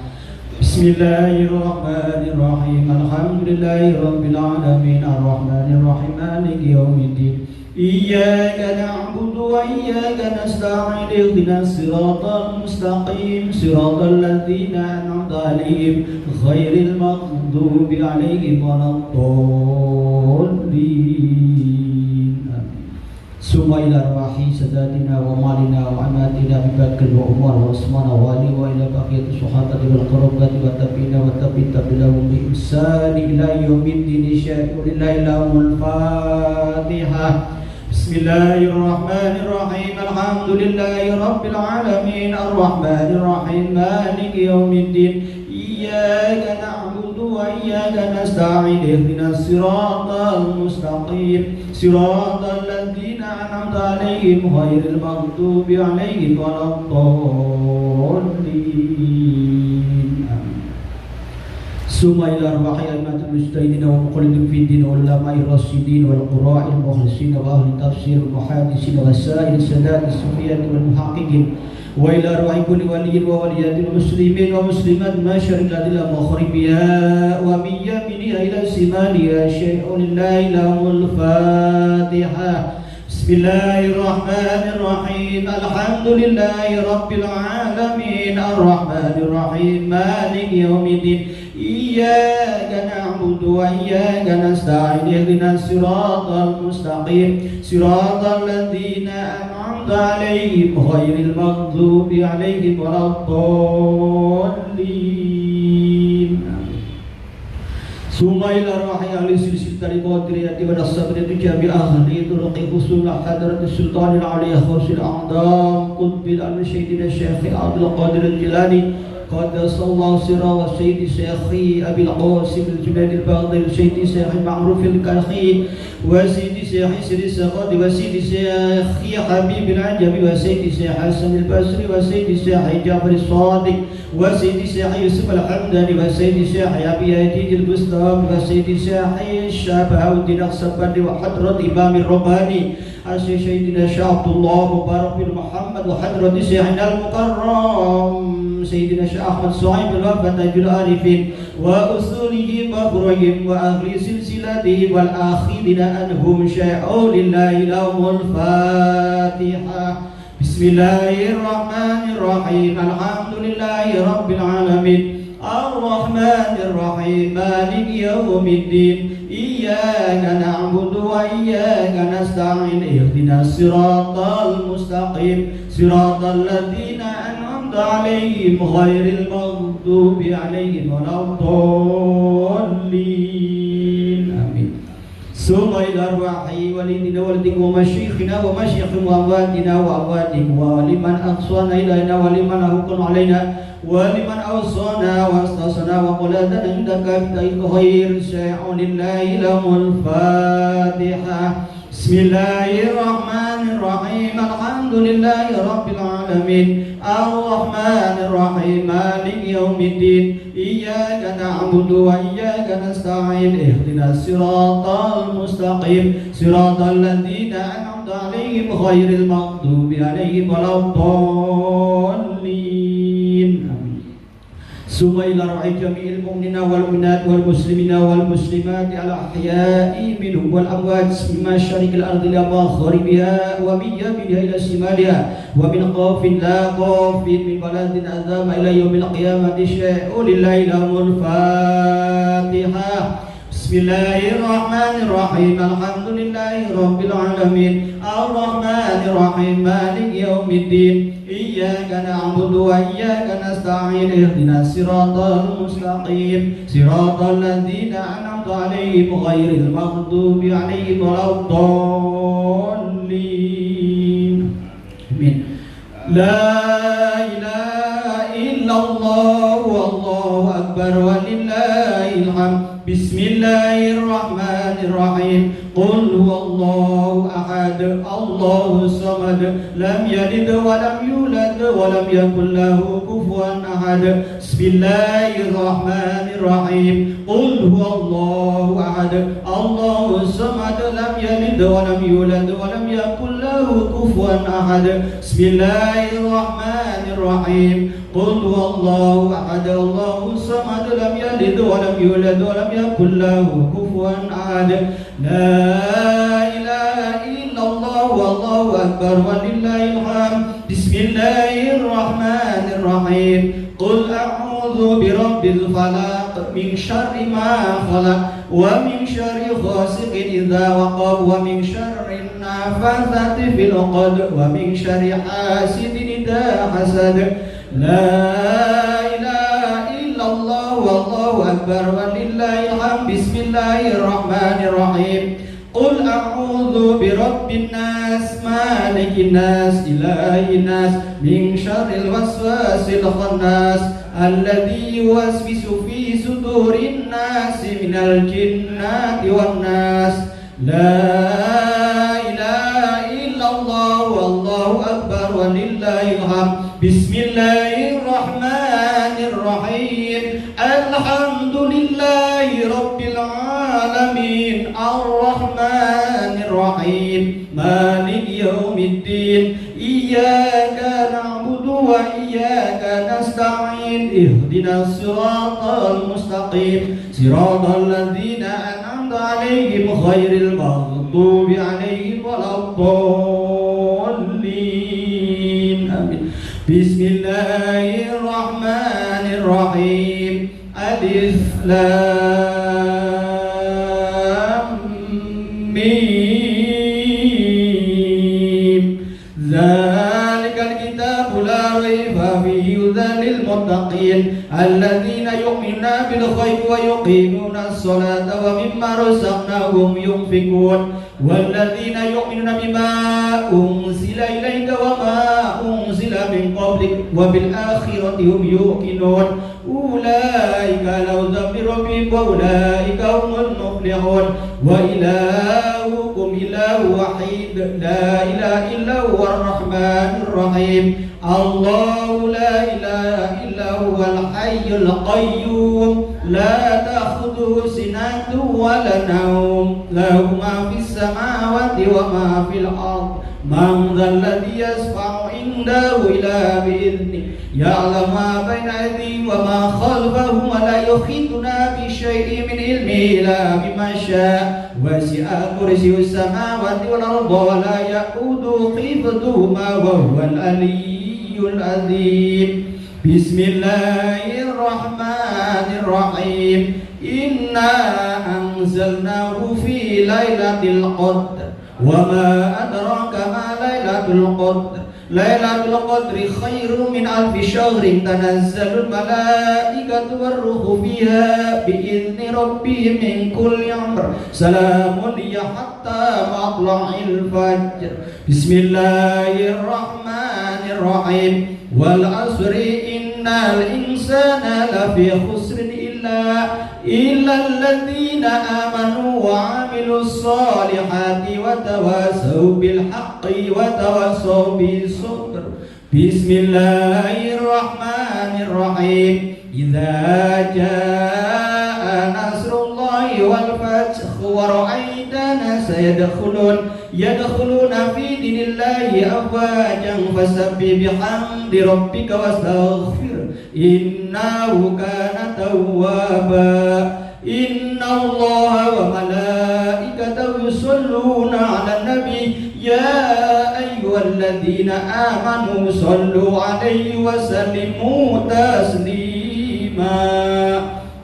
Bismillahirrahmanirrahim. Alhamdulillahi rabbil alamin arrahmanir rahim maliki yaumiddin. Iyyaka na'budu wa iyyaka nasta'in ihdinas siratal mustaqim siratal ladzina an'amta 'alaihim ghairil maghdubi 'alaihim waladdallin. Summa ila arwahi sadatina wa malina wa amatina Abi Bakr wa Umar wa Utsman wa Ali wa ila baqiyati sahabati wal qarabati wa tabi'ina wa tabi'in bi ihsan ila yaumiddin syai'un lillahi lahumul Fatihah. Bismillahirrahmanirrahim. Alhamdulillahi rabbil alamin arrahmanir rahim maliki yaumiddin. Iyyaka na'budu wa iyyaka nasta'in ihdinas siratal mustaqim siratal ladzina an'amta 'alaihim ghairil maghdubi 'alaihim waladdallin. Summa ila arwahi al-matul mujtahidin wa muqallidin fi din wa ulama'i rasyidin wal qurra'il mukhlisin wa ahli tafsir wal muhaddisin wa sa'il sadat as-sufiyyin wal muhaqqiqin wa ila arwahi kulli waliyyin wa waliyatil muslimin wa muslimat masyaril adil maghribiya wa min yaminiha ila shimaliha syai'un lillahi lahul Fatihah. Bismillahirrahmanirrahim. Alhamdulillahi rabbil alamin arrahmanir rahim maliki yaumiddin. Iyyaka na'budu wa iyyaka nasta'in ihdinas siratal mustaqim siratal ladzina an'amta 'alaihim ghairil maghdubi 'alaihim waladdallin. Summa ila arwahi ahli silsilah tariqati wa nasabati jabi ahli turuqi usul hadrati sultanil aliyah khusul a'dam qutbil al-sayyidina syekh Abdul Qadir al-Jilani qaddasallahu sirra wa sayyidi syekhi Abil Qasim al-Junaid al-Baghdadi sayyidi syekh Ma'ruf al-Karhi wa sayyidi syekh Sri Saqadi wa sayyidi syekh Habib al-Ajabi wa sayyidi syekh Hasan al-Basri wa sayyidi syekh Jafar al-Sadiq wa sayyidi syekh Yusuf al-Hamdani wa sayyidi syekh Abi Yazid al-Bustami wa sayyidi syekh Shabahuddin al-Sabani wa hadrat Imam al-Rabbani Sayyidina Syekh Abdullah Mubarak bin Muhammad wa hadrat Syekhina al-Mukarram Sayyidina Syekh Ahmad Suhaib al-Wafat Tajul Arifin wa usulihim wa furuhim wa ahli silsilatihim wal akhidina anhum syai'u lillahi lahumul Fatihah. Bismillahirrahmanirrahim. Alhamdulillahi rabbil alamin arrahmanir rahim maliki yaumiddin. Iyyaka na'budu wa iyyaka nasta'in ihdinas siratal mustaqim siratal ladzina an'amta 'alaihim ghairil maghdubi 'alaihim waladdallin. Amin. Summa ila arwahi walidina walidina wa masyikhina wa masyikhim wa awadina wa awadim wa liman aqsana ilaina wa liman ahukun alaina wa liman awsana wa astasana wa quladana indaka bida'il khair syai'un lillahi lahumul Fatihah. Bismillahirrahmanirrahim. Alhamdulillahi rabbil alamin arrahmanir rahim maliki yaumiddin. Iyyaka na'budu wa iyyaka nasta'in ihdinas siratal mustaqim siratal ladzina an'amta 'alaihim ghairil maghdubi 'alaihim waladdallin. ثم إلى روح جميع المؤمنين والمؤمنات والمسلمين والمسلمات الأحياء منهم والأموات من مشارق الأرض إلى مغاربها ومن يمينها إلى شمالها ومن خوف لا خوف من بلد أذاب إلى يوم القيامة شيء لله الأمر. الفاتحة. بسم الله الرحمن الرحيم. الحمد لله رب العالمين الرحمن الرحيم مالك يوم الدين إياك نعبد وإياك نستعين اهدنا الصراط المستقيم صراط الذين أنعمت عليهم غير المغضوب عليهم ولا الضالين. آمين. لا إله إلا الله والله أكبر ولله الحمد. بسم الله الرحمن الرحيم. قل هو الله أحد الله الصمد لم يلد ولم يولد ولم يكن له كفوا أحد. بسم الله الرحمن الرحيم. قل هو الله أحد الله الصمد لم يلد ولم يولد ولم يكن له كفوا أحد. بسم الله الرحمن الرحيم. قل هو الله أحد الله الصمد لم يلد ولم يولد ولم يكن له كفوا أحد. لا إله إلا الله والله أكبر ولله الحمد. بسم الله الرحمن الرحيم. قل أعوذ برب الفلق من شر ما خلق ومن شر غاسق إذا وقب ومن شر النفاثات في العقد ومن شر حاسد إذا حسد. لا إله إلا الله والله أكبر ولله الحمد. بسم الله الرحمن الرحيم. قل أعوذ برب الناس مالك الناس إله الناس من شر الوسواس الخناس الذي يوسوس في صدور الناس من الجنة والناس. لا إله إلا الله والله أكبر ولله الحمد. بسم الله الرحمن الرحيم. الحمد لله رب العالمين الرحمن الرحيم مالك يوم الدين إياك نعبد وإياك نستعين اهدنا الصراط المستقيم صراط الذين أنعمت عليهم غير المغضوب عليهم ولا الضالين. آمين. بسم الله الرحمن الرحيم. ألف لام ميم. ذلك الكتاب لا ريب فيه هدى للمتقين الذين يؤمنون بالغيب ويقيمون الصلاة ومما رزقناهم ينفقون والذين يؤمنون بما أنزل إليك وما أنزل من قبلك وبالآخرة هم يوقنون أولئك على هدى من ربهم وأولئك هم المفلحون. وإلهكم إله وحيد لا إله إلا هو الرحمن الرحيم. الله لا إله إلا هو الحي القيوم لا تأخذه سنة ولا نوم له ما في السماوات وما في الأرض. من ذا الذي يشفع عنده إلا بإذنه يعلم ما بين أيديهم وما خلفهم ولا يحيطون بشيء من علمه إلا بما شاء وسع كرسيه السماوات والأرض ولا يؤوده حفظهما وهو العلي العظيم. بسم الله الرحمن الرحيم. إنا أنزلناه في ليلة القدر وما أدراك ما ليلة القدر. ليلة القدر خير من ألف شهر تنزل الملائكة والروح فيها بإذن ربهم من كل أمر سلام هي حتى مطلع الفجر. بسم الله الرحمن الرحيم. والعصر إن الإنسان لفي خسر إلا الذين آمنوا وعملوا الصالحات وتواصوا بالحق وتواصوا بالصبر. بسم الله الرحمن الرحيم. إذا جاء نصر الله والفتح ورأيت الناس يدخلون في دين الله أفواجا فسبح بحمد ربك واستغفره innahu kana tawwaba. Inna Allah wa malaikatahu yusalluna 'alan nabi ya ayyuhalladzina amanu sallu 'alaihi wa sallimu taslima.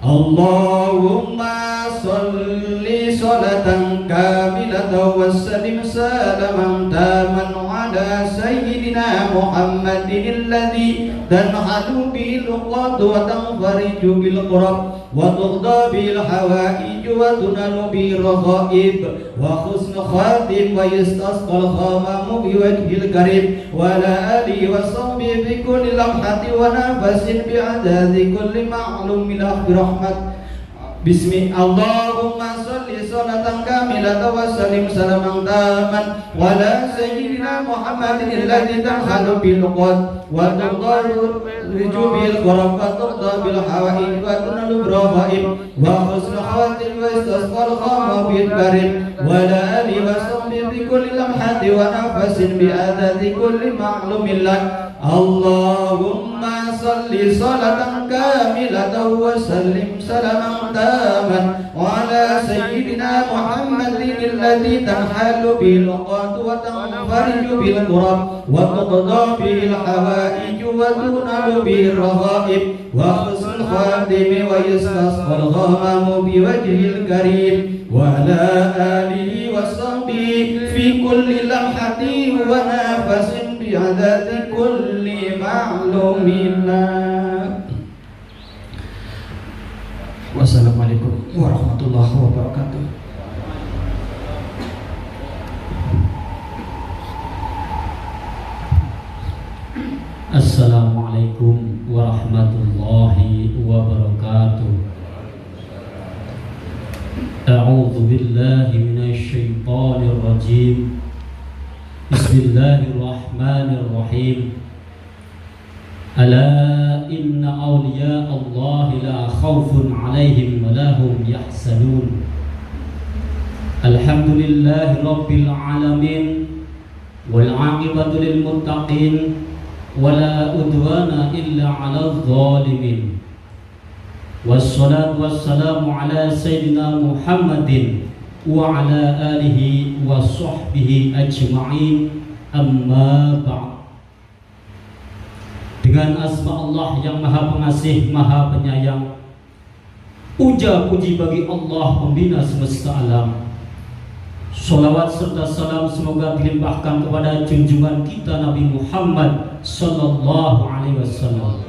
Allahumma salli salatan kamilatan wa sallim salaman taman ala sayyidina Muhammadin alladhi tanhalu bil qad wa tanfariju bil qurab wa tughda bil hawaij wa tunalu bil raghaib wa husn khatim wa yastasqal khamamu bi wajhil karim wa la alihi wa sahbihi bi kulli lamhati wa nafasin bi adadi kulli ma'lum min rahmat. Bismi Allahumma salli salatan kamilatan wa sallim salaman taman wa ala sayyidina Muhammadin alladhi tanhalu bil qad wa tughdaru bil qurab wa tughda bil hawaij wa tunalu bil raghaib wa husn khatim wa istasqal khama bil karim wa ala alihi wa sahbihi bi kulli lamhati wa nafasin bi adadi kulli ma'lumin lak. Allahumma salli salatan kamilatan wa sallim salaman taman wa ala sayyidina Muhammadin alladhi tanhalu bil qad wa tanfariju bil qurab wa tuqda bil hawaij wa tunalu bil raghaib wa husnul khatim wa yastasqal ghamamu bi wajhil karim wa ala alihi wa sahbihi fi kulli lamhatin wa nafasin bi'adadi kulli ma'lumin. Wassalamualaikum warahmatullahi wabarakatuh. Assalamualaikum warahmatullahi wabarakatuh. A'udzu billahi minasy syaithanir rajim. Bismillahirrahmanirrahim. Ala inna awliya Allah la khawfun 'alaihim wa lahum yahzanun. Alhamdulillahi rabbil alamin wal 'aqibatu lil muttaqin wa la udwana illa 'alal zalimin. Wassalatu wassalamu ala sayyidina Muhammadin wa ala alihi wa sahbihi ajma'in, amma ba'd. Dengan asma Allah yang maha pengasih, maha penyayang, puja puji bagi Allah pembina semesta alam. Salawat serta salam semoga dilimpahkan kepada junjungan kita Nabi Muhammad sallallahu alaihi wasallam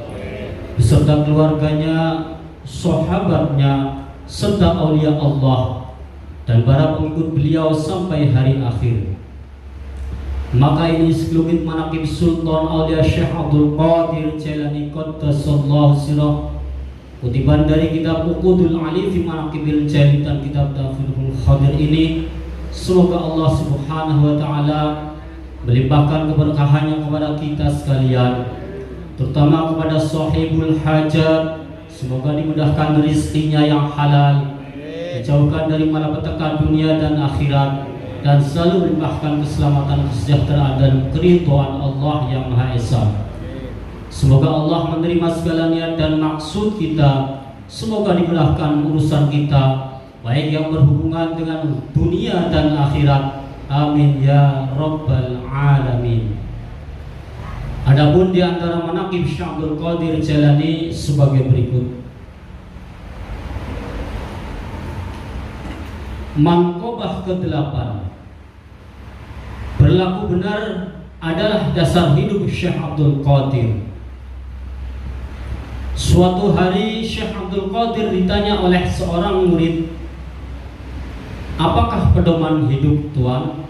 beserta keluarganya, sahabatnya, serta aulia Allah dan para pengikut beliau sampai hari akhir. Maka ini sekelumit manaqib Sultan Aulia Syekh Abdul Qadir Jailani Qaddasallahu sirah, kutipan dari kitab Uqudul Ali fi Manaqibil Jailani dan kitab Tafsirul Khadir ini. Semoga Allah Subhanahu wa taala melimpahkan keberkahannya kepada kita sekalian, terutama kepada sahibul hajat. Semoga dimudahkan rezekinya yang halal, dijauhkan dari malapetaka dunia dan akhirat, dan selalu melimpahkan keselamatan, kesejahteraan dan keridhaan Allah yang Maha Esa. Semoga Allah menerima segala niat dan maksud kita. Semoga dimudahkan urusan kita, baik yang berhubungan dengan dunia dan akhirat. Amin ya rabbal alamin. Adapun di antara manaqib Syekh Abdul Qadir Jailani sebagai berikut. Manqobah ke-8, berlaku benar adalah dasar hidup Syekh Abdul Qadir. Suatu hari Syekh Abdul Qadir ditanya oleh seorang murid, apakah pedoman hidup Tuan?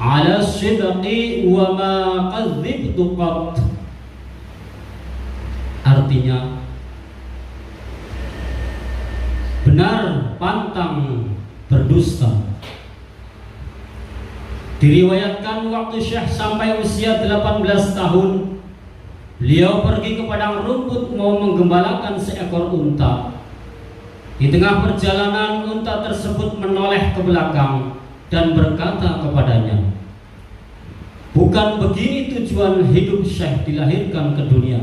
Ala sidqi wa ma qadzibtu qat. Artinya, benar pantang berdusta. Diriwayatkan waktu Syekh sampai usia 18 tahun, beliau pergi ke padang rumput mau menggembalakan seekor unta. Di tengah perjalanan, unta tersebut menoleh ke belakang dan berkata kepadanya, bukan begini tujuan hidup Syekh dilahirkan ke dunia.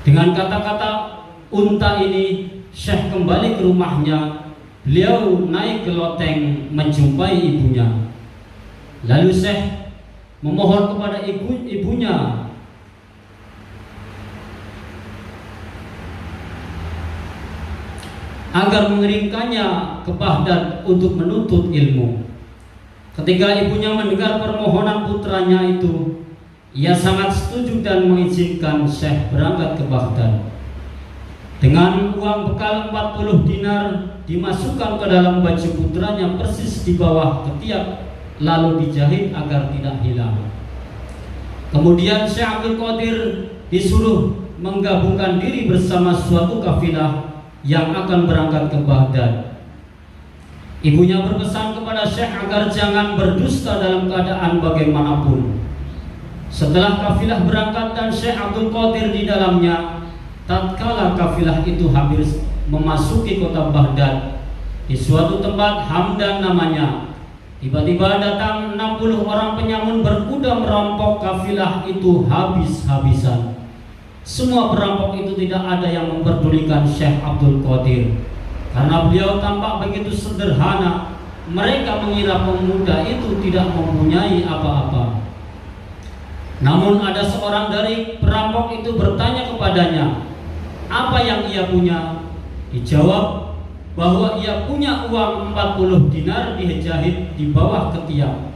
Dengan kata-kata unta ini, Syekh kembali ke rumahnya. Beliau naik ke loteng menjumpai ibunya. Lalu Syekh memohon kepada ibunya agar mengeringkannya ke Baghdad untuk menuntut ilmu. Ketika ibunya mendengar permohonan putranya itu, ia sangat setuju dan mengizinkan Syekh berangkat ke Baghdad. Dengan uang bekal 40 dinar dimasukkan ke dalam baju putranya persis di bawah ketiak, lalu dijahit agar tidak hilang. Kemudian Syekh Abdul Qadir disuruh menggabungkan diri bersama suatu kafilah yang akan berangkat ke Baghdad. Ibunya berpesan kepada Syekh agar jangan berdusta dalam keadaan bagaimanapun. Setelah kafilah berangkat dan Syekh Abdul Qadir di dalamnya, tatkala kafilah itu hampir memasuki kota Baghdad, di suatu tempat Hamdan namanya, tiba-tiba datang 60 orang penyamun berkuda merampok kafilah itu habis-habisan. Semua perampok itu tidak ada yang memperdulikan Syekh Abdul Qadir, karena beliau tampak begitu sederhana. Mereka mengira pemuda itu tidak mempunyai apa-apa. Namun ada seorang dari perampok itu bertanya kepadanya, apa yang ia punya? Dijawab bahwa ia punya uang 40 dinar dijahit di bawah ketiak.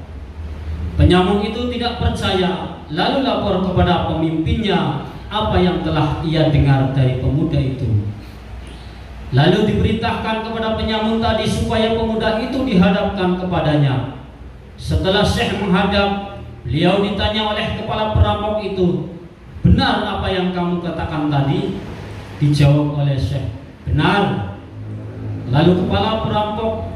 Penyamun itu tidak percaya, lalu lapor kepada pemimpinnya apa yang telah ia dengar dari pemuda itu. Lalu diberitakan kepada penyamun tadi supaya pemuda itu dihadapkan kepadanya. Setelah Syekh menghadap, beliau ditanya oleh kepala perampok itu, benar apa yang kamu katakan tadi? Dijawab oleh Syekh, benar. Lalu kepala perampok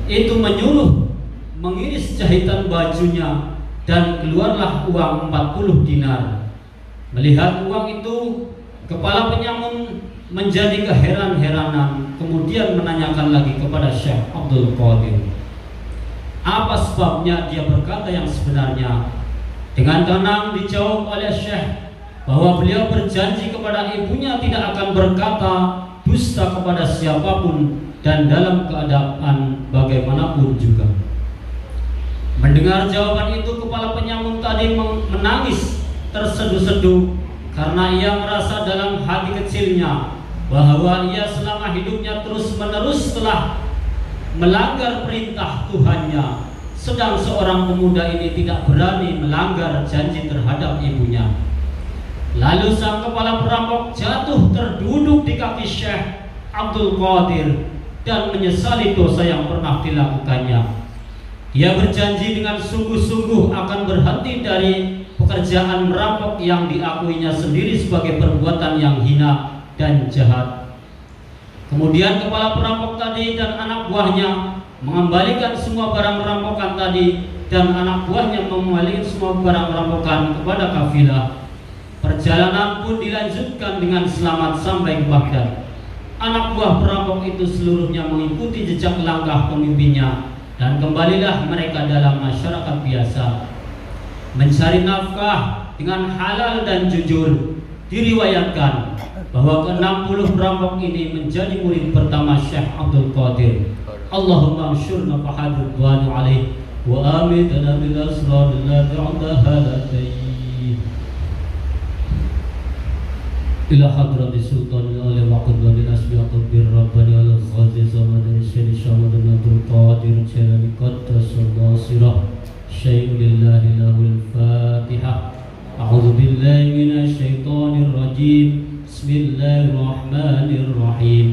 itu menyuruh mengiris jahitan bajunya dan keluarlah uang 40 dinar. Melihat uang itu, kepala penyamun menjadi keheran-heranan, kemudian menanyakan lagi kepada Syekh Abdul Qadir, apa sebabnya dia berkata yang sebenarnya. Dengan tenang dijawab oleh Syekh bahwa beliau berjanji kepada ibunya tidak akan berkata dusta kepada siapapun dan dalam keadaan bagaimanapun juga. Mendengar jawaban itu, kepala penyamun tadi menangis terseduh-seduh karena ia merasa dalam hati kecilnya bahwa ia selama hidupnya terus-menerus telah melanggar perintah Tuhannya, sedang seorang pemuda ini tidak berani melanggar janji terhadap ibunya. Lalu sang kepala perampok jatuh terduduk di kaki Syekh Abdul Qadir dan menyesali dosa yang pernah dilakukannya. Dia berjanji dengan sungguh-sungguh akan berhenti dari pekerjaan merampok yang diakuinya sendiri sebagai perbuatan yang hina dan jahat. Kemudian kepala perampok tadi dan anak buahnya mengembalikan semua barang rampokan tadi, dan anak buahnya mengembalikan semua barang rampokan kepada kafilah. Perjalanan pun dilanjutkan dengan selamat sampai ke Baghdad. Anak buah perampok itu seluruhnya mengikuti jejak langkah pemimpinnya, dan kembalilah mereka dalam masyarakat biasa, mencari nafkah dengan halal dan jujur. Diriwayatkan bahwa ke-60 perampok ini menjadi murid pertama Syekh Abdul Qadir. Allahumma ansyurna fahadudwani alaih wa amidana bil asrarillati anda halataih ila hadrati sultanil alim wa qudwanil asbiaqud bir rabbani al-ghazi zamadani syedi syamadani Abdul Qadir jalani qaddasallahu sirah syai'u lillahi lahul fatihah. A'udzu billahi minasyaitonir rajim. Bismillahirrahmanirrahim.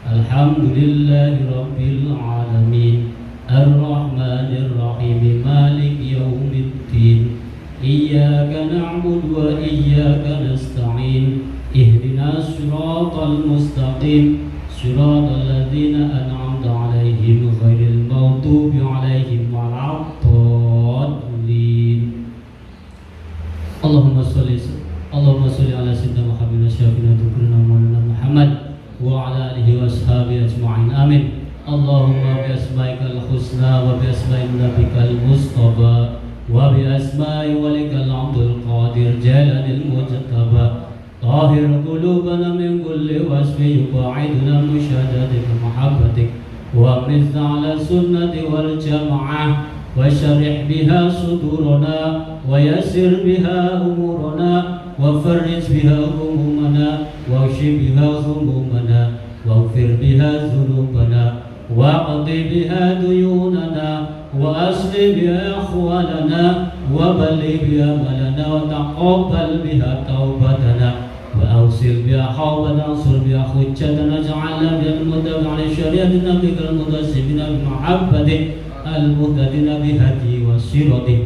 Alhamdulillahi rabbil alamin. Ar-rahmanir rahim. Maliki yaumiddin. Iyyaka na'budu wa iyyaka nasta'in. Ihdinas siratal mustaqim. Siratal ladzina an'amta 'alaihim ghairil maghdubi 'alaihim waladdallin. Allahumma sholli ala sayyidina Muhammadin syafi'ina tukrina Muhammad wa ala alihi wa ashabihi ajma'in. Amin. Allahumma bi asma'ikal husna wa bi asma'i nabikal mustafa wa bi asma'i walikal abdul qadir jalanil mujtaba طهر قلوبنا من كل وصف يباعدنا مشاهدة محبتك ومثل على السنة والجماعة وشرح بها صدورنا ويسر بها أمورنا وفرج بها همومنا واكشف بها همومنا واغفر بها ذنوبنا واقض بها ديوننا وأصلح بها أخواننا وبلغ بها أملنا وتقبل بها توبتنا وأوصل بها حوبنا وانصر بها حجتنا اجعلنا بها المتبع على شريعة نبيك المتسمين بمحبته المهتدين بهدي وسيرته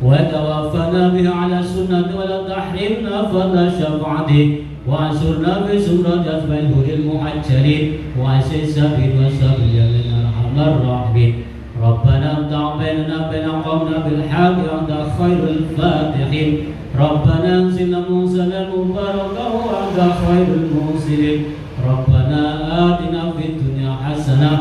وتوفنا بها على السنة ولا تحرمنا فضل شفاعته وانصرنا في زمرة أتباع الهدى المحجلين وأسس سبيل وسبيل الأرحم الراحمين ربنا افتح بيننا وبين قومنا بالحق وأنت خير الفاتحين ربنا انزل منزلا مباركا وأنت خير المرسلين ربنا آتنا في الدنيا حسنة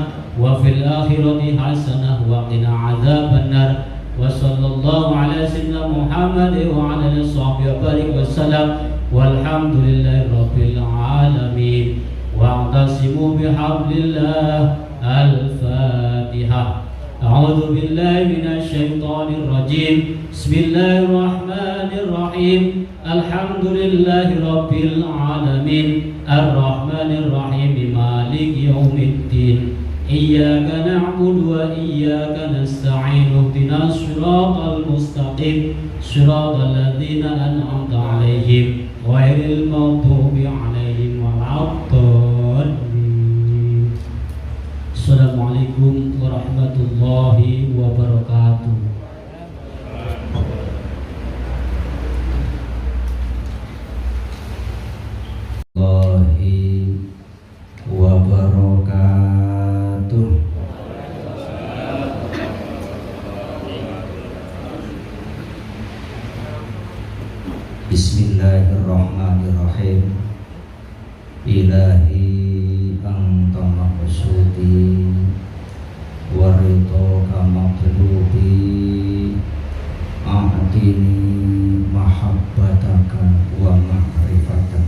وفي الآخرة حسنة وقنا عذاب النار وصلى الله على سيدنا محمد وعلى آله وصحبه وبارك وسلم والحمد لله رب العالمين واعتصموا بحبل الله الفاتحة أعوذ بالله من الشيطان الرجيم بسم الله الرحمن الرحيم الحمد لله رب العالمين الرحمن الرحيم مالك يوم الدين إياك نعبد وإياك نستعين اهدنا الصراط المستقيم صراط الذين أنعمت عليهم غير المغضوب عليهم ولا الضالين. Assalamualaikum warahmatullahi wabarakatuh. Bismillahirrahmanirrahim. Ilahi anta maqsudi wa ridha matlubi a'tini mahabbataka wa ma'rifataka.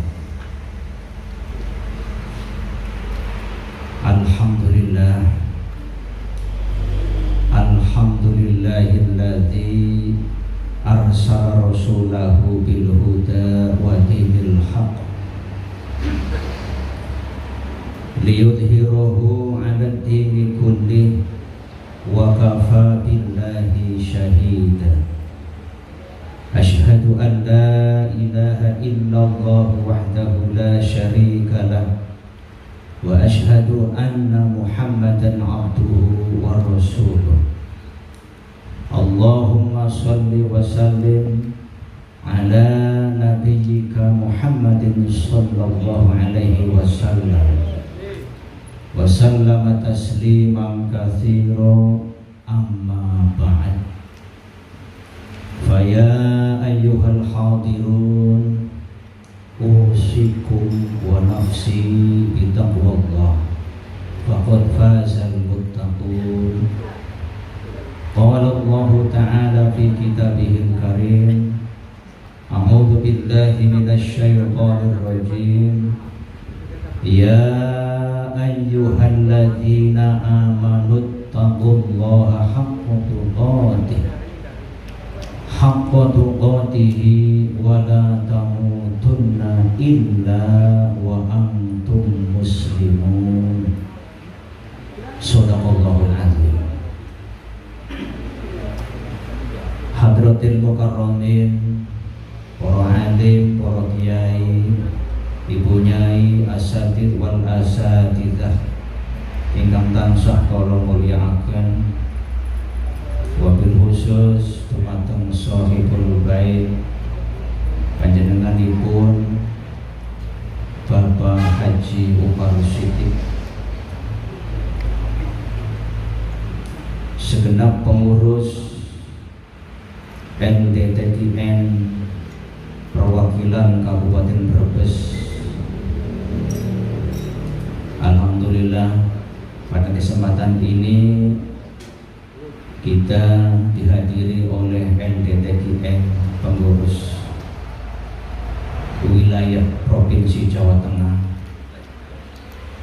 Alhamdulillah Alhamdulillahilladzi arsala rasulahu bil huda wa dinil haq liyudhhirahu 'ala ad-dini kulli wa kafa billahi shahida. Asyhadu an la ilaha illallah wahdahu la syarika lah wa asyhadu anna Muhammadan 'abduhu wa rasuluh. Allahumma salli wa sallim ala nabiyyika Muhammadin sallallahu alaihi wasallam wa sallama tasliman katsira amma ba'd. Fa ya ayyuhal hadirun usikum wa nafsi bi taqwallah faqad fazal muttaqun. Qala Allah Ta'ala fi kitabihil karim A'udhu billahi minasy syaithanir rajim. Ya ayyuhalladzina amanu taqullaha haqqa tuqatih wa la tamutunna illa wa antum muslimun. Shadaqallahul azim. Hadratil mukarramin, para alim, para kiai, ibu nyai, asatid wal asatidah ingkang tansah kula mulyakaken, wabil khusus dumateng sahibul bait panjenenganipun Bapak Haji Umar Siddiq, segenap pengurus NDTTN perwakilan Kabupaten Brebes. Alhamdulillah pada kesempatan ini kita dihadiri oleh NDTTN pengurus wilayah wilayah Provinsi Jawa Tengah.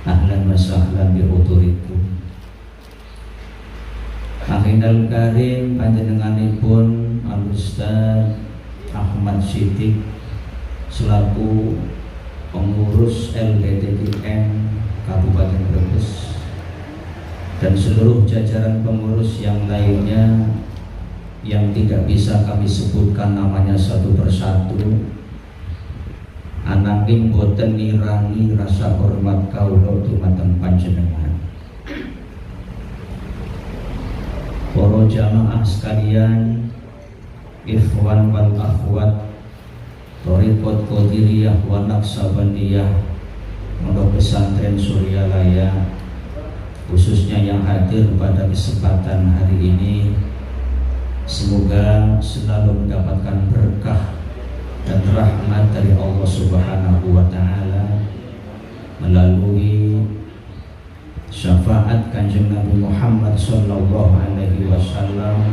Ahlan wa sahlan bi hudurikum. Akhinal karim panjenenganipun Al-Ustaz Ahmad Siddiq selaku pengurus LDTTN Kabupaten Brebes dan seluruh jajaran pengurus yang lainnya yang tidak bisa kami sebutkan namanya satu persatu, ananging boten nirangi rasa hormat kawula dumateng panjenengan. Para jamaah sekalian, ikhwan wal akhwat, Thariqat Qadiriyah wa Naqsabandiyah Pondok Pesantren Suryalaya, khususnya yang hadir pada kesempatan hari ini, semoga selalu mendapatkan berkah dan rahmat dari Allah Subhanahu wa Ta'ala melalui syafaat Kanjeng Nabi Muhammad sallallahu alaihi wasallam,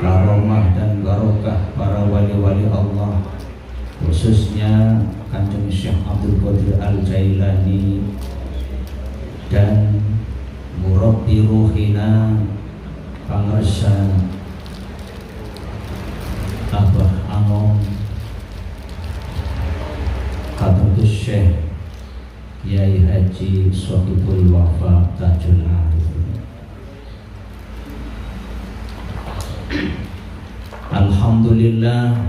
karomah dan barokah para wali-wali Allah, khususnya Kanjeng Syekh Abdul Qadir Al-Jailani dan murabbi ruhina pangersa Abah Anom Hadratus Syekh Kiai Haji Sohibul Wafa Tajul Arif. Alhamdulillah,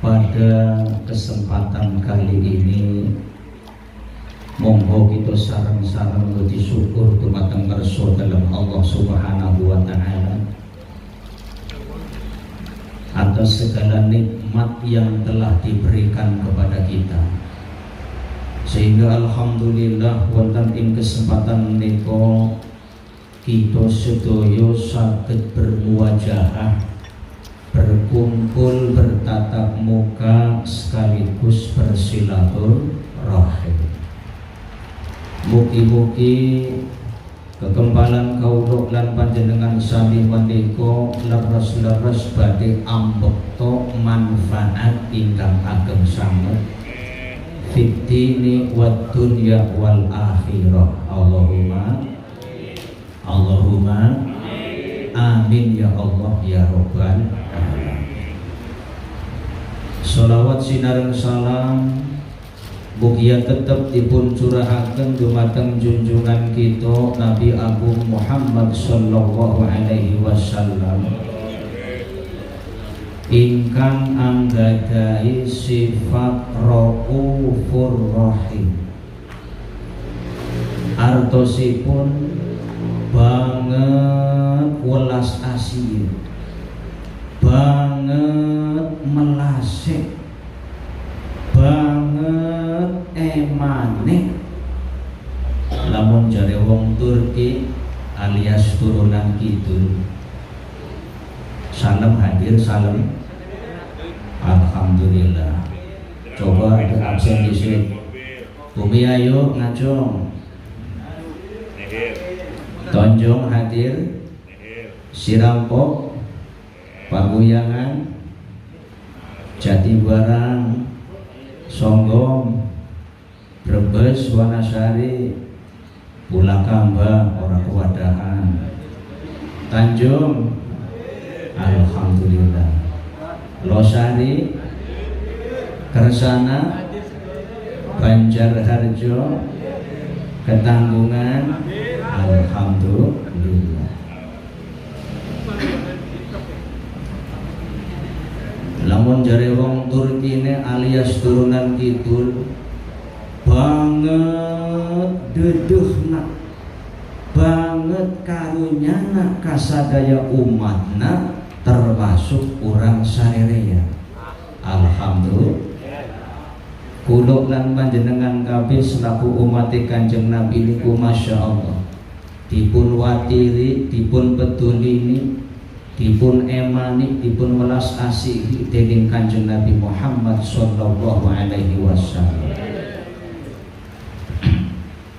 pada kesempatan kali ini monggo kita sareng-sareng puji syukur dumateng ngarsa dalam Allah Subhanahu wa Ta'ala atas segala nikmat yang telah diberikan kepada kita, sehingga alhamdulillah wonten ing kesempatan menika kita sedaya saged bermuwajahah, berkumpul, bertatap muka, sekaligus bersilaturahim. Mugi-mugi kekempalan kawula lan panjenengan sami menika leres-leres badhe ambekta manfaat ingkang ageng sanget fid dini wad dunya wal akhirah. Allahumma amin ya Allah ya Rabbal alamin. Sholawat sinareng salam mugia tetap dipun curahaken dumateng junjungan kita Nabi Agung Muhammad sallallahu alaihi wasallam ingkang anggadhahi sifat Raufur Rahim, artosipun banget welas asih, banget melasih, banget emane. Lamun jare wong Turki alias turunan kidul, salam hadir, salam. Alhamdulillah. Coba ada absen di sini. Bumi ayo ngajong. Tonjong hadir. Sirampok, Paguyangan, Jatibarang, Songgom, Brebes, Wanasari, Pulakamba, ora kewadahan, Tanjung, alhamdulillah, Losari, Kersana, Banjarharjo, Ketanggungan, alhamdulillah. Lamun jare wong Turkine alias turunan kidul banget dedehna, banget karunyana kasadaya umatna termasuk orang sarerea. Alhamdulillah. Kula lan panjenengan kabeh selaku umat Kanjeng Nabi niku masyaallah dipun watiri, dipun pedulini, dipun emani, dipun welas asihi dening Kanjeng Nabi Muhammad sallallahu alaihi wasallam.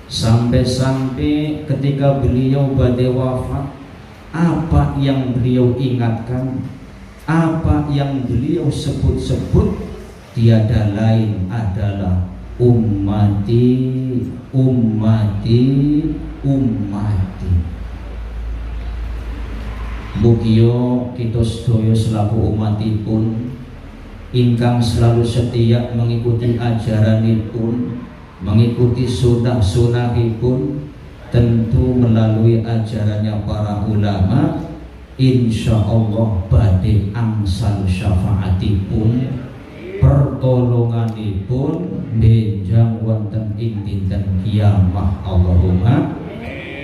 Sampai-sampai ketika beliau badhe wafat, apa yang beliau ingatkan, apa yang beliau sebut-sebut tiada lain adalah ummati, ummati, ummati. Mugia kita sedaya selaku umatipun ingkang selalu setia mengikuti ajaranipun, mengikuti sunah-sunahipun, tentu melalui ajarannya para ulama, insya Allah badhe angsal syafaatipun, pertolonganipun benjang wonten ing dinten kiamah. Allahumma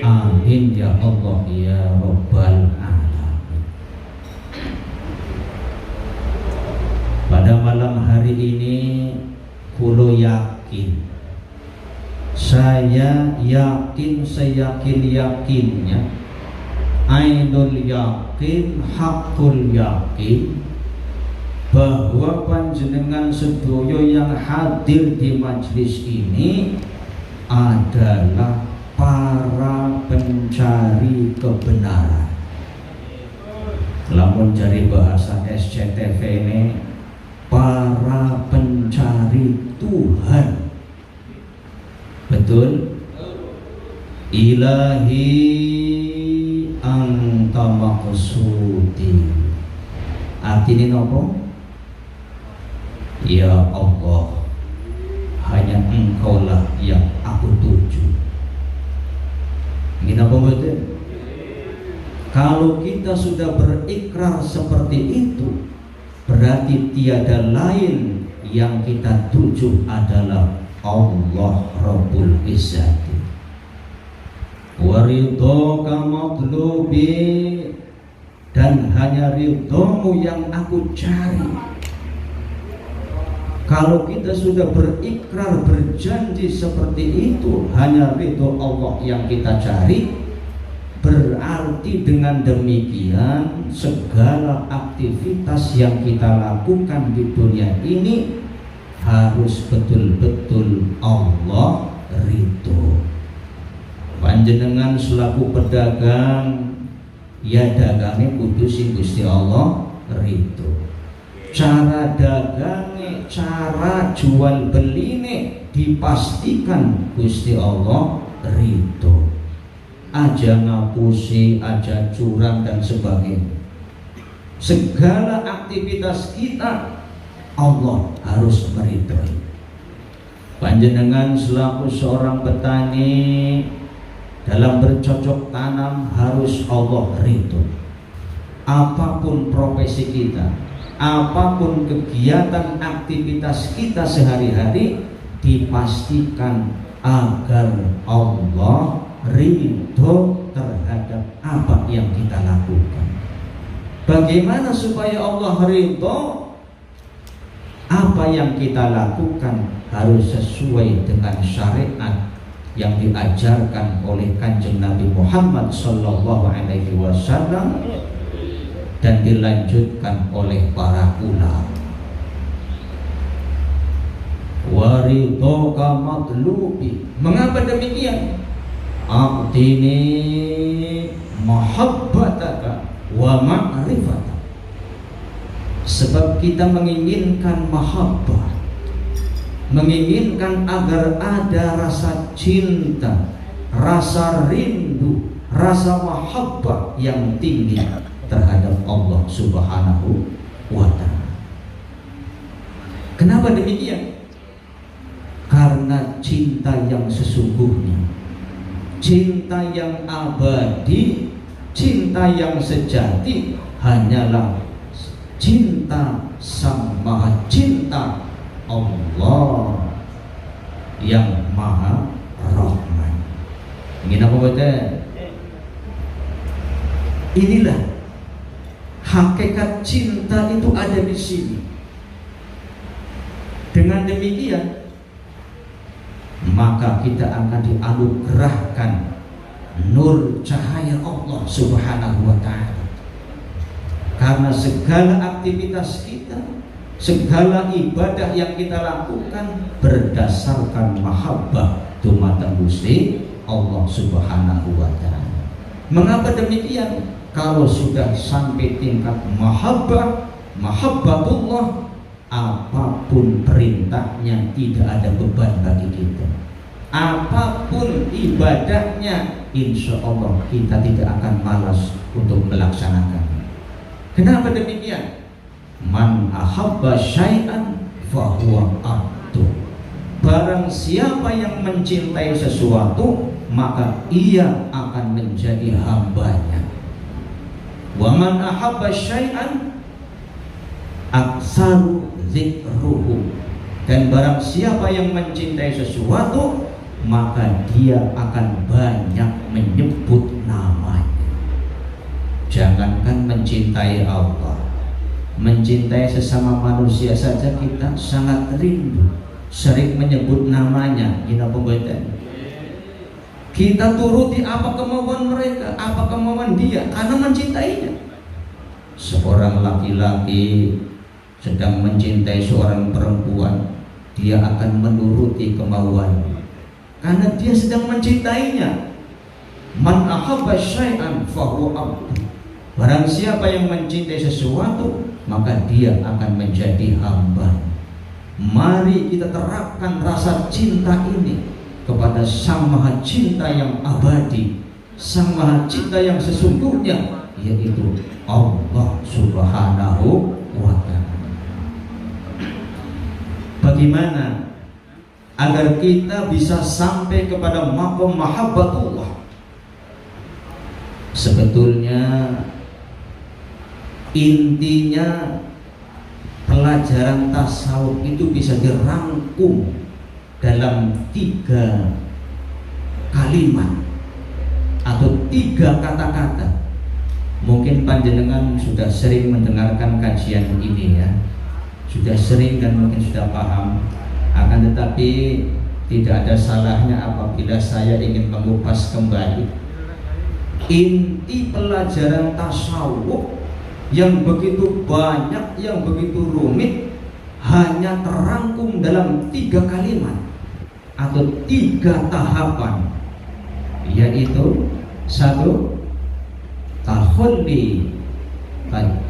amin ya Allah ya rabbal alamin. Pada malam hari ini kulo yakin, saya yakin, seyakin-yakinnya, ainul yakin, hakul yakin, bahwa panjenengan sedoyo yang hadir di majelis ini adalah para pencari kebenaran. Lamun cari bahasa SCTV ini, para pencari Tuhan. Betul? Ilahi anta maqsudi. Artinya apa? Ya Allah, hanya Engkaulah yang aku tuju. Ini apa betul? Kalau kita sudah berikrar seperti itu, berarti tiada lain yang kita tuju adalah Allah Rabbul Izzati. Wa ridhoka matlubi, dan hanya ridhomu yang aku cari. Kalau kita sudah berikrar, berjanji seperti itu, hanya ridho Allah yang kita cari, berarti dengan demikian segala aktivitas yang kita lakukan di dunia ini harus betul-betul Allah ridho. Panjenengan selaku pedagang, ya dagangnya kudu sing Gusti Allah ridho. Cara dagangnya, cara jual beline dipastikan Gusti Allah ridho. Aja ngapusi, aja curang dan sebagainya. Segala aktivitas kita Allah harus meridhoi. Panjenengan selaku seorang petani dalam bercocok tanam harus Allah ridho. Apapun profesi kita, apapun kegiatan aktivitas kita sehari-hari, dipastikan agar Allah ridho terhadap apa yang kita lakukan. Bagaimana supaya Allah ridho? Apa yang kita lakukan harus sesuai dengan syariat yang diajarkan oleh Kanjeng Nabi Muhammad sallallahu alaihi wasallam dan dilanjutkan oleh para ulama. Wa ridhoka matlubi. Mengapa demikian? Aqtini mahabbataka wa ma'rifataka. Sebab kita menginginkan mahabbah, menginginkan agar ada rasa cinta, rasa rindu, rasa mahabbah yang tinggi terhadap Allah Subhanahu wa ta'ala. Kenapa demikian? Karena cinta yang sesungguhnya, cinta yang abadi, cinta yang sejati hanyalah cinta Sang Maha Cinta Allah yang Maha Rahman. Ingin apa betul? Inilah hakikat cinta itu ada di sini. Dengan demikian maka kita akan dianugerahkan nur cahaya Allah Subhanahu wa ta'ala. Karena segala aktivitas kita, segala ibadah yang kita lakukan berdasarkan mahabbah dumateng Gusti Allah Subhanahu wa ta'ala. Mengapa demikian? Kalau sudah sampai tingkat mahabbatullah, apapun perintahnya tidak ada beban bagi kita. Apapun ibadahnya, insya Allah kita tidak akan malas untuk melaksanakannya. Kenapa demikian? Man ahabba syai'an fahuwa abdu. Barang siapa yang mencintai sesuatu, maka ia akan menjadi hambanya. Wa man ahabba syai'an aksaru zikruhu. Dan barang siapa yang mencintai sesuatu, maka dia akan banyak menyebut namanya. Jangankan mencintai Allah, mencintai sesama manusia saja kita sangat rindu, sering menyebut namanya. Ina pembaca, kita turuti apa kemauan mereka, apa kemauan dia, karena mencintainya. Seorang laki-laki sedang mencintai seorang perempuan, dia akan menuruti kemauan karena dia sedang mencintainya. Man ahabba syai'an fahuwa abdu. Barang siapa yang mencintai sesuatu, maka dia akan menjadi hamba. Mari kita terapkan rasa cinta ini kepada Sang Maha Cinta yang abadi, Sang Maha Cinta yang sesungguhnya, yaitu Allah Subhanahu wa Ta'ala. Bagaimana agar kita bisa sampai kepada maqam mahabbatullah? Sebetulnya intinya pelajaran tasawuf itu bisa dirangkum dalam 3 kalimat atau 3 kata-kata. Mungkin panjenengan sudah sering mendengarkan kajian ini ya, sudah sering dan mungkin sudah paham. Akan tetapi tidak ada salahnya apabila saya ingin mengupas kembali inti pelajaran tasawuf yang begitu banyak, yang begitu rumit, hanya terangkum dalam 3 kalimat atau 3 tahapan, yaitu 1. Tahalli,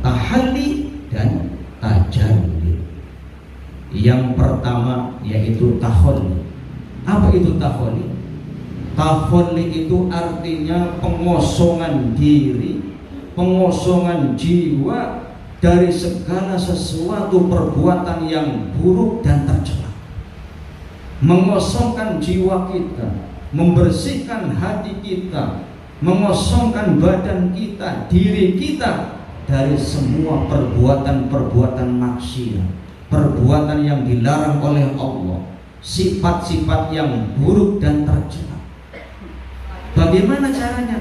tahalli dan tajalli. Yang pertama yaitu tahalli. Apa itu tahalli? Tahalli itu artinya pengosongan diri, pengosongan jiwa dari segala sesuatu perbuatan yang buruk dan tercela. Mengosongkan jiwa kita, membersihkan hati kita, mengosongkan badan kita, diri kita dari semua perbuatan-perbuatan maksiat, perbuatan yang dilarang oleh Allah, sifat-sifat yang buruk dan tercela. Bagaimana caranya?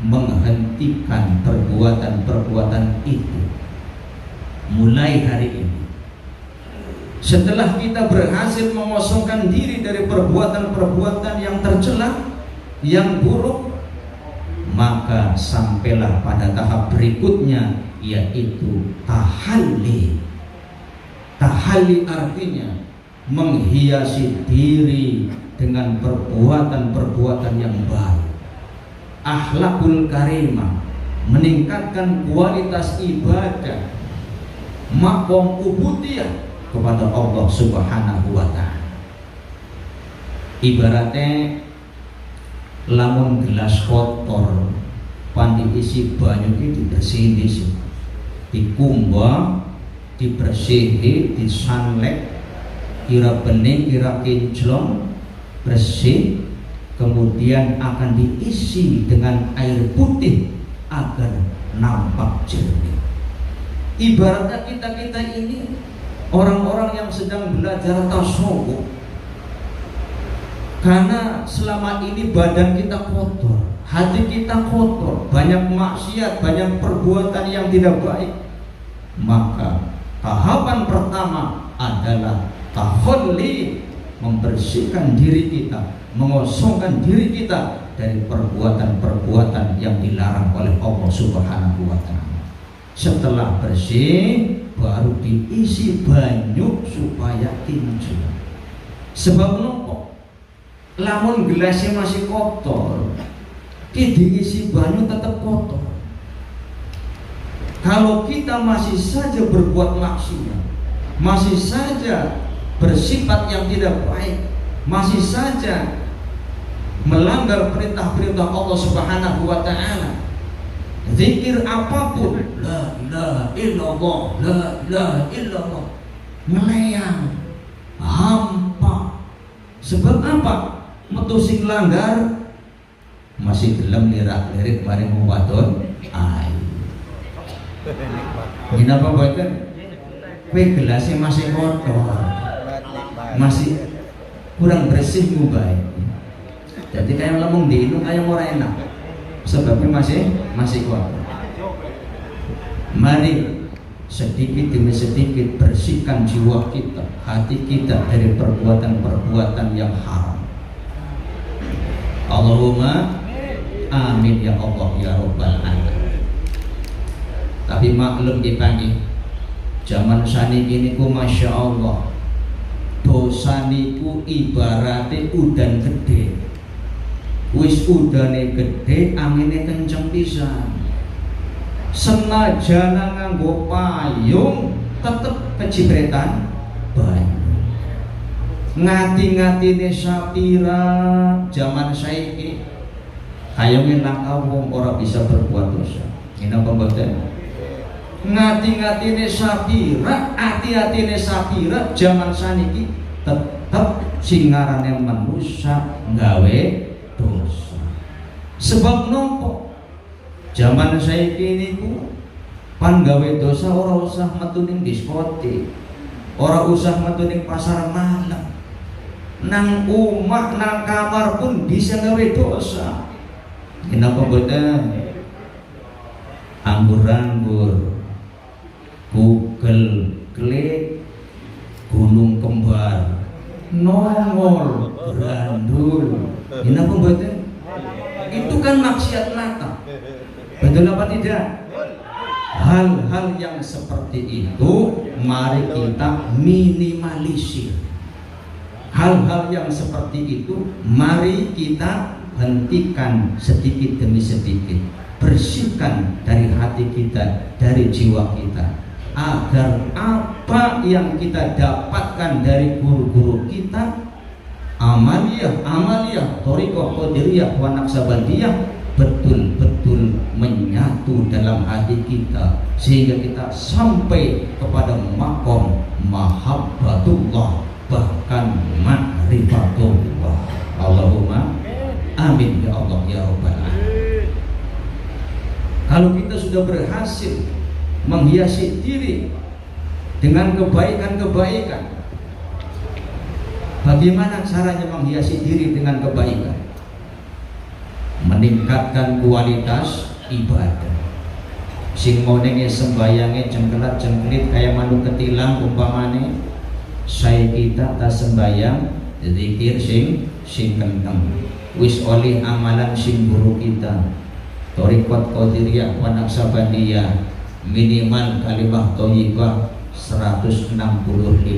Menghentikan perbuatan-perbuatan itu mulai hari ini. Setelah kita berhasil mengosongkan diri dari perbuatan-perbuatan yang tercela, yang buruk, maka sampailah pada tahap berikutnya, yaitu tahalli. Tahalli artinya menghiasi diri dengan perbuatan-perbuatan yang baik, akhlakul karimah, meningkatkan kualitas ibadah, maqam ubudiyah kepada Allah Subhanahu wa Ta'ala. Ibaratnya lamun gelas kotor pan diisi banyu itu dibersihin dhisik, dikumbah, dibersihi, disanlek, kira bening, kira kinclong, bersih, kemudian akan diisi dengan air putih agar nampak jernih. Ibaratnya kita ini orang-orang yang sedang belajar tasawuf, karena selama ini badan kita kotor, hati kita kotor, banyak maksiat, banyak perbuatan yang tidak baik, maka tahapan pertama adalah tahalli, membersihkan diri kita, mengosongkan diri kita dari perbuatan-perbuatan yang dilarang oleh Allah Subhanahu wa Ta'ala. Setelah bersih, baru diisi banyu supaya kinclong. Sebab nopo? Lamun gelasnya masih kotor, diisi banyu tetap kotor. Kalau kita masih saja berbuat maksiat, masih saja bersifat yang tidak baik, masih saja melanggar perintah-perintah Allah Subhanahu wa taala. Zikir apapun, la ilaha illallah, la ilaha illallah, melayang, hampa. Sebab apa? Metu sing langgar masih gelem lirak-lirik maring wadon ayu. Kenapa boten? Kowe gelasnya masih kotor, masih kurang bersih ngubai. Jadi kayak lemung diinung kayak ora enak. Sebabnya masih kotor. Mari sedikit demi sedikit bersihkan jiwa kita, hati kita dari perbuatan-perbuatan yang haram. Allahumma amin ya Allah ya Rabbal alamin. Tapi maklum dipanggil zaman saniki niku masya Allah, dosa niku ibarate udan gede. Wis udane gede, angine kenceng pisan. Senajan nganggo payung tetep kecibretan banyu. Ngati-ngatine sapira zaman saiki hayone nang wong ora bisa berbuat dosa. Napa mboten? Ngati-ngatine sapira, ati-atine sapira zaman saniki tetep sing ngarane manusa gawe dosa. Sebab nopo? Zaman saiki niku pan gawe dosa ora usah metu ning diskotik, ora usah metu ning pasar malam. Nang omah nang kamar pun bisa gawe dosa. Kenapa boten? Anggur-anggur, Google klik, gunung kembar, nongol, berandul. Kenapa boten? Itu kan maksiat nyata. Betul apa tidak? Hal-hal yang seperti itu mari kita minimalisir. Hal-hal yang seperti itu mari kita hentikan sedikit demi sedikit. Bersihkan dari hati kita, dari jiwa kita, agar apa yang kita dapatkan dari guru-guru kita, amaliyah, thariqah qadiriyah wa naqsabandiyah, betul-betul menyatu dalam hati kita sehingga kita sampai kepada maqam mahabbatullah, bahkan ma'rifatullah. Allahumma amin ya Allah ya Rabbal alamin. Kalau kita sudah berhasil menghiasi diri dengan kebaikan-kebaikan, bagaimana caranya menghiasi diri dengan kebaikan? Meningkatkan kualitas ibadah. Sing monenge sembayange jengkelat-jengkelit kayak manuk ketilang umpamane, saya kita tak sembayang zikir sing kenceng. Wis oleh amalan sing guru kita, thariqat qadiriyah wa naqsabandiyah, minimal kalimah thayyibah 165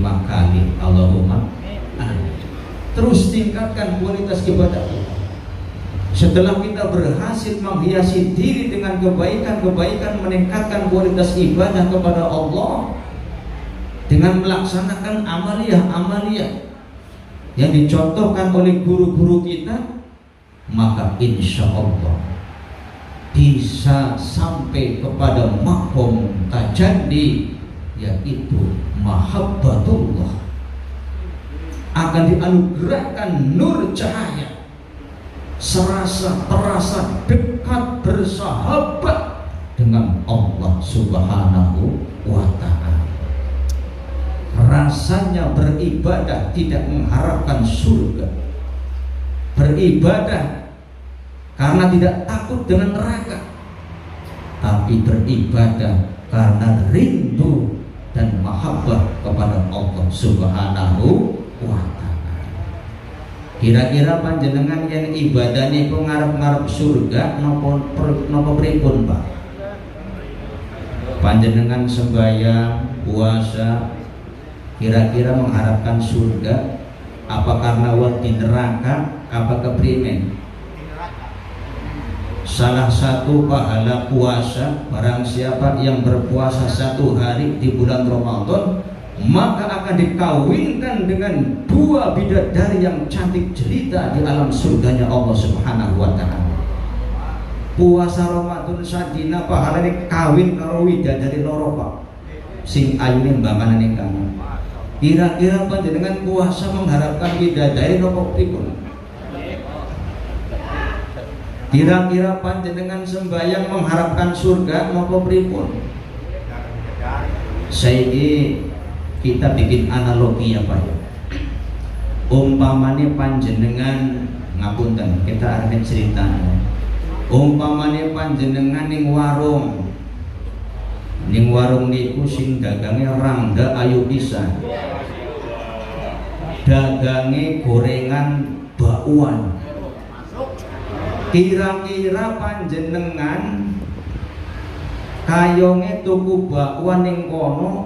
kali. Allahumma amin. Terus tingkatkan kualitas ibadah. Setelah kita berhasil menghiasi diri dengan kebaikan-kebaikan, meningkatkan kualitas ibadah kepada Allah dengan melaksanakan amaliyah-amaliyah yang dicontohkan oleh guru-guru kita, maka insya Allah bisa sampai kepada maqam tajalli, yaitu mahabbatullah. Akan dianugerahkan nur cahaya, terasa dekat bersahabat dengan Allah Subhanahu wa ta'ala. Rasanya beribadah tidak mengharapkan surga, beribadah karena tidak takut dengan neraka, tapi beribadah karena rindu dan mahabbah kepada Allah Subhanahu wa ta'ala. Kira-kira panjenengan yang ibadahnya itu ngarep-ngarep surga nopo pripun Pak? Panjenengan sembahyang, puasa, kira-kira mengharapkan surga apa karena wedi neraka apa keprimen? Salah satu pahala puasa, barang siapa yang berpuasa 1 hari di bulan Ramadan, maka akan dikawinkan dengan dua bidadari yang cantik jelita di alam surganya Allah Subhanahu wa taala. Puasa Ramadan sadina pahalane kawin karo widadari loro Pak. Sing ayune mbamane kamu. Kira-kira panjenengan puasa mengharapkan widadari napa pripun? Kira-kira panjenengan sembahyang mengharapkan surga napa pripun? Saiki kita bikin analogi ya Pak. Umpamane panjenengan ngapunten, kita arep cerita. Umpamane panjenengan ning warung. Ning warung niku sing dagange Rangga Ayu pisan. Dagange gorengan bakwan. Kira-kira panjenengan kayonge tuku bakwan ning kono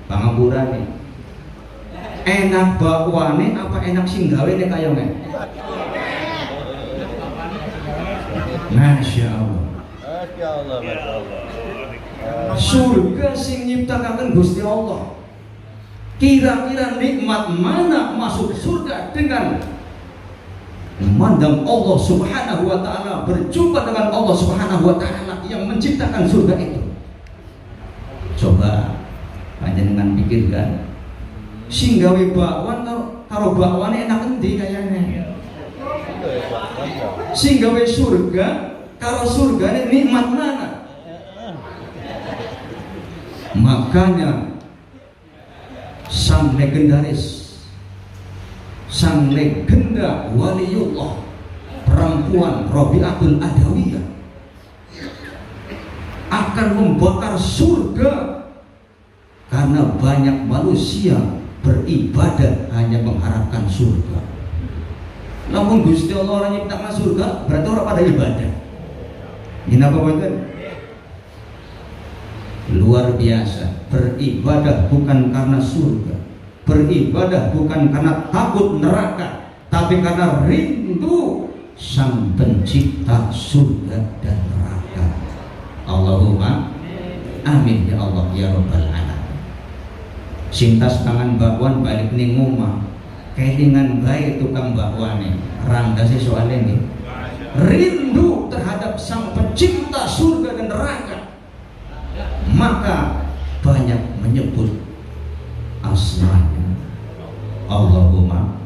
pangapurane enak bakwane apa enak sing gawe nek kayonge? Masya Allah. Surga sing nyiptakaken Gusti Allah. Kira-kira nikmat mana masuk surga dengan memandang Allah Subhanahu wa taala, berjumpa dengan Allah Subhanahu wa taala yang menciptakan surga itu? Coba panjenengan pikirkan, sing gawe bakwan karo bakwane enak endi kayane? Sing gawe surga karo surgane nikmat mana? Makanya sang legendaris, sang legenda waliullah perempuan Rabi'atul Adawiyah akan membakar surga karena banyak manusia beribadah hanya mengharapkan surga. Namun Gusti Allah orang nyiptakan surga, berarti orang pada ibadah. Ini apa betul? Luar biasa. Beribadah bukan karena surga, beribadah bukan karena takut neraka, tapi karena rindu sang pencipta surga dan neraka. Allahumma amin ya Allah ya Rabbal alamin. Sintas tangan bakwan balik ning omah kelingan bae tukang bakwane randase soal ini rindu terhadap sang pencipta surga dan neraka, maka banyak menyebut asmanya. Allahumma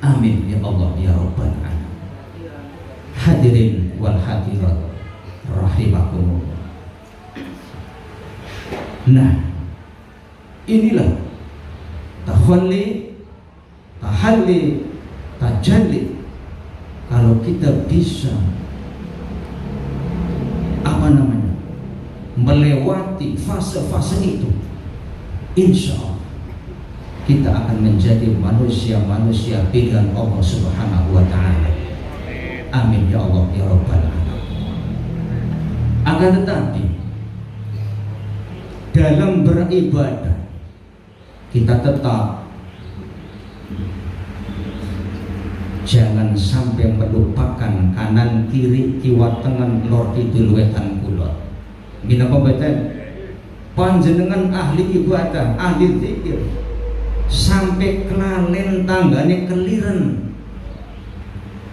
amin ya Allah ya Rabbal alamin. Hadirin wal hadirat rahimakumullah. Nah, inilah tahalli, tajalli. Kalau kita bisa melewati fase-fase itu, insya Allah kita akan menjadi manusia-manusia pilihan Allah Subhanahu wa taala. Amin ya Allah ya Rabbal alamin. Akan tetapi dalam beribadah kita tetap jangan sampai melupakan kanan kiri kiwa tengen lor kidul wetan kulon. Gina pembeten panjenengan ahli ibadah, ahli zikir sampai kelalen tanggane keliren,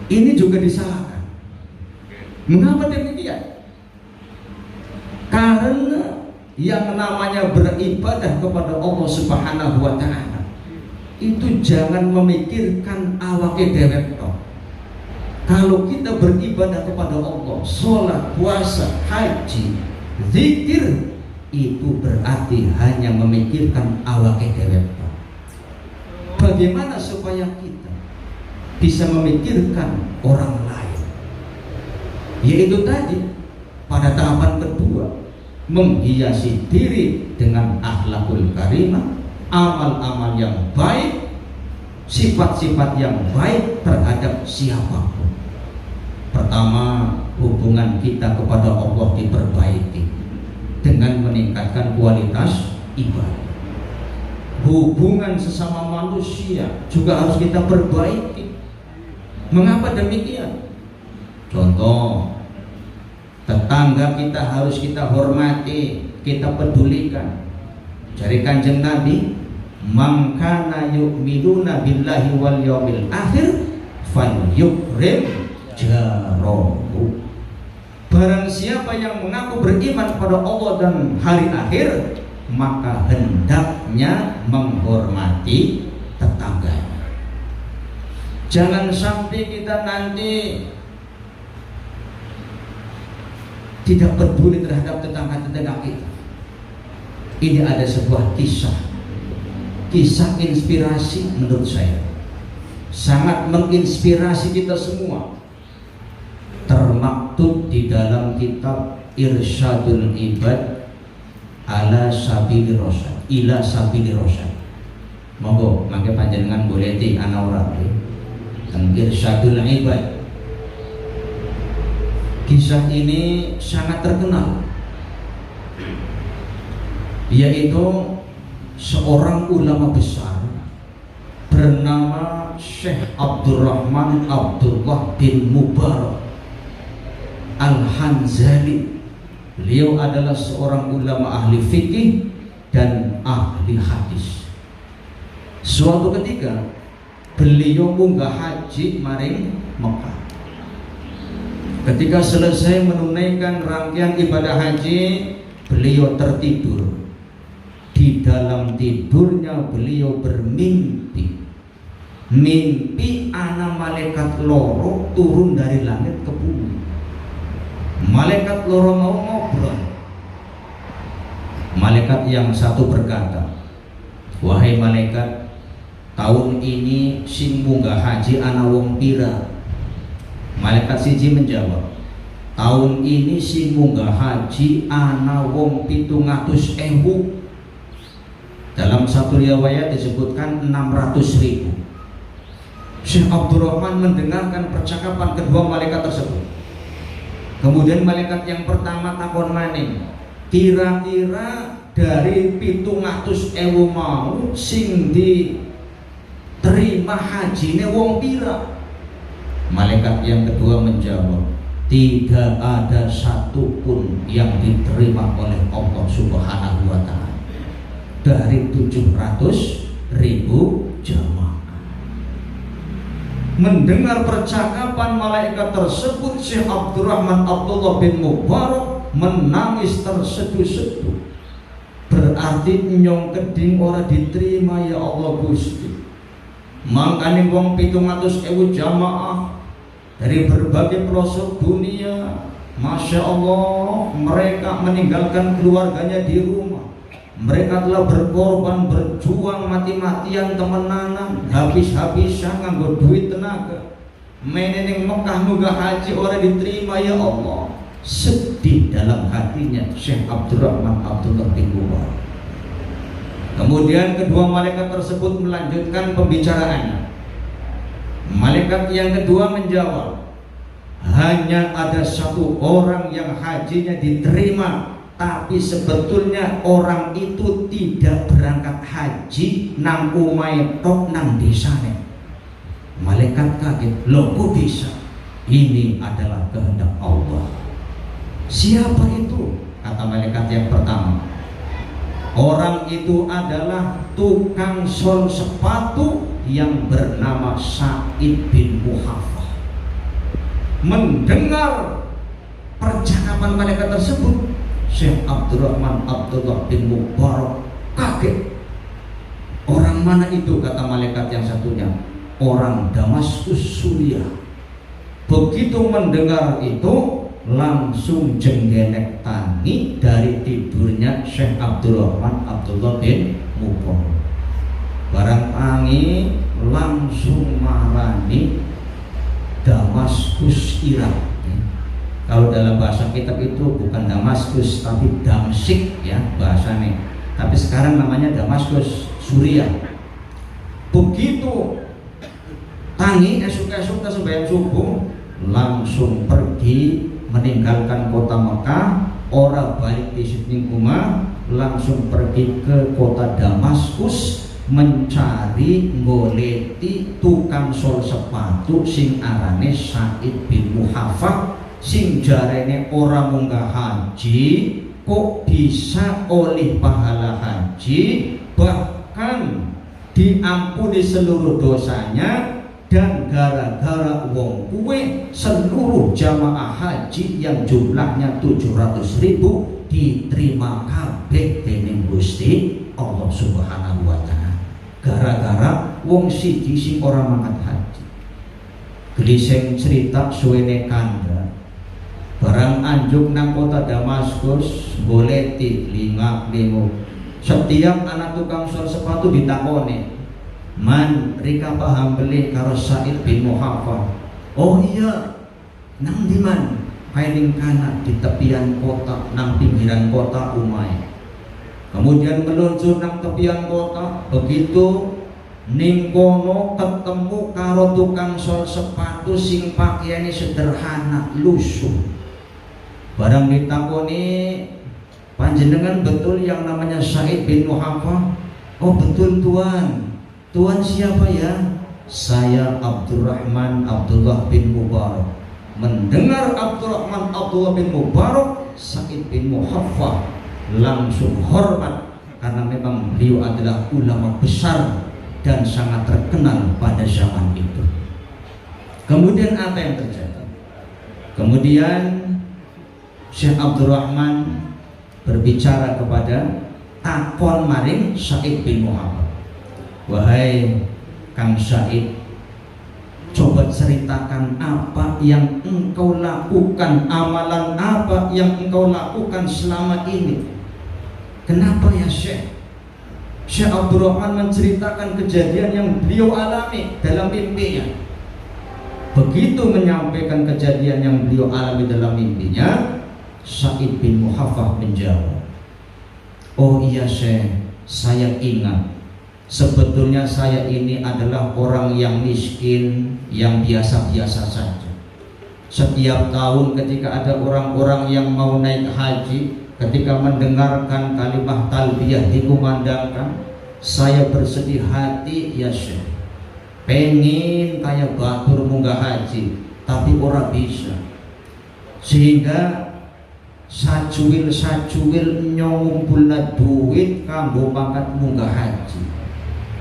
ini juga disalahkan. Mengapa demikian? Karena yang namanya beribadah kepada Allah Subhanahu wa taala itu jangan memikirkan awake dewek tok. Kalau kita beribadah kepada Allah, sholat, puasa, haji, zikir, itu berarti hanya memikirkan awake dewek tok. Bagaimana supaya kita bisa memikirkan orang lain? Yaitu tadi pada tahapan kedua, menghiasi diri dengan akhlakul karimah, amal-amal yang baik, sifat-sifat yang baik terhadap siapapun. Pertama, hubungan kita kepada Allah diperbaiki dengan meningkatkan kualitas ibadah. Hubungan sesama manusia juga harus kita perbaiki. Mengapa demikian? Contoh, tetangga kita harus kita hormati, kita pedulikan. Dari Kanjeng Nabi, man kana yu'minuna billahi wal yawmil akhir falyukrim jarahu. Barang siapa yang mengaku beriman kepada Allah dan hari akhir, maka hendaknya menghormati tetangganya. Jangan sampai kita nanti tidak peduli terhadap tetangga-tetangga kita. Ini ada sebuah kisah inspirasi menurut saya, sangat menginspirasi kita semua, termaktub di dalam kitab Irsyadul Ibad ila Sabili Rasyad. Monggo mangke panjenengan boleh ti ana ora teng Irsyadul Ibad. Kisah ini sangat terkenal, yaitu seorang ulama besar bernama Syekh Abdurrahman Abdullah bin Mubarak Al-Hanzali. Beliau adalah seorang ulama ahli fikih dan ahli hadis. Suatu ketika beliau munggah haji maring Mekah. Ketika selesai menunaikan rangkaian ibadah haji, beliau tertidur. Di dalam tidurnya beliau bermimpi. Mimpi ana malaikat loro turun dari langit ke bumi. Malaikat loro mau ngobrol. Malaikat yang satu berkata, "Wahai malaikat, tahun ini sing munggah haji ana wong pira?" Malaikat siji menjawab, "Tahun ini sing munggah haji ana wong 700.000." Dalam satu riwayat disebutkan 600.000. Syekh Abdurrahman mendengarkan percakapan kedua malaikat tersebut. Kemudian malaikat yang pertama takon maning, kira-kira dari 700.000 mau sing diterima hajine wong pira? Malaikat yang kedua menjawab, tidak ada satupun yang diterima oleh Allah Subhanahu wa ta'ala dari 700.000 jamaah. Mendengar percakapan malaikat tersebut, Syekh Abdurrahman Abdullah bin Mubarak menangis terseduh-seduh. Berarti nyong keding ora diterima ya Allah Gusti. Mangkane wong 700.000 jamaah dari berbagai pelosok dunia, Masya Allah, mereka meninggalkan keluarganya di rumah. Mereka telah berkorban, berjuang mati-matian, temenanan, habis-habisan nganggo duit tenaga. Meneng Mekah munggah haji ora diterima ya Allah. Sedih dalam hatinya Syekh Abdurrahman Abdullah bin Mubarak. Kemudian kedua malaikat tersebut melanjutkan pembicaraannya. Malaikat yang kedua menjawab, hanya ada satu orang yang hajinya diterima, tapi sebetulnya orang itu tidak berangkat haji nang umai tok nang desane. Malaikat kaget, loh kok bisa? Ini adalah kehendak Allah. Siapa itu? Kata malaikat yang pertama, orang itu adalah tukang sol sepatu yang bernama Sa'id bin Muhafah. Mendengar percakapan malaikat tersebut, Syekh Abdurrahman Abdullah bin Mubarak kaget. Orang mana itu? Kata malaikat yang satunya, orang Damaskus, Suriah. Begitu mendengar itu, langsung jenggenek tangi dari tidurnya Syekh Abdurrahman Abdullah bin Mubarak. Barang tangi langsung marani Damaskus, Irak. Kalau dalam bahasa kitab itu bukan Damaskus tapi Damsyik ya bahasanya. Tapi sekarang namanya Damaskus, Suriah. Begitu tangi esok-esok sembahyang subuh, langsung pergi meninggalkan kota Mekah, ora balik di sini rumah, langsung pergi ke kota Damaskus mencari goleti tukang sol sepatu sing arane Sa'id bin Muhafah, sing jarene ora munggah haji kok bisa oleh pahala haji, bahkan diampuni seluruh dosanya, dan gara-gara wong kuwe seluruh jamaah haji yang jumlahnya 700.000 diterima kabeh dening Gusti Allah Subhanahu wa taala. Gara-gara wong siji sing ora mangkat haji. Gliseng cerita suwene kandha. Barang anjuk nang kota Damaskus boleh lingak lingu. Setiap anak tukang sol sepatu ditakoni, "Man, rika paham beli karo Sa'id bin Muhaffah?" "Oh iya." "Nang di man?" "Paling kanan di tepian kota, nang pinggiran kota umay." Kemudian meluncur nang tepian kota. Begitu ning kono ketemu karo tukang sol sepatu sing pakaiane sederhana, lusuh. Barang ditakoni, "Panjenengan betul yang namanya Sa'id bin Muhaffah?" "Oh betul Tuan." "Tuan siapa ya?" "Saya Abdurrahman Abdullah bin Mubarak." Mendengar Abdurrahman Abdullah bin Mubarak, Sa'id bin Muhaffah langsung hormat, karena memang beliau adalah ulama besar dan sangat terkenal pada zaman itu. Kemudian apa yang terjadi? Kemudian Syekh Abdurrahman berbicara kepada takon maring Sa'id bin Muhammad, "Wahai Kang Sa'id, coba ceritakan apa yang engkau lakukan, amalan apa yang engkau lakukan selama ini." "Kenapa ya Syekh?" Syekh Abdurrahman menceritakan kejadian yang beliau alami dalam mimpinya. Begitu menyampaikan kejadian yang beliau alami dalam mimpinya, Sa'id bin Muhaffah menjawab, "Oh iya Syekh, saya ingat. Sebetulnya saya ini adalah orang yang miskin, yang biasa-biasa saja. Setiap tahun ketika ada orang-orang yang mau naik haji, ketika mendengarkan kalimat talbiyah dikumandangkan, saya bersedih hati ya Syekh. Pengen kayak batur munggah haji, tapi ora bisa. Sehingga sacuwil ngumpulna duit kanggo pangkat munggah haji.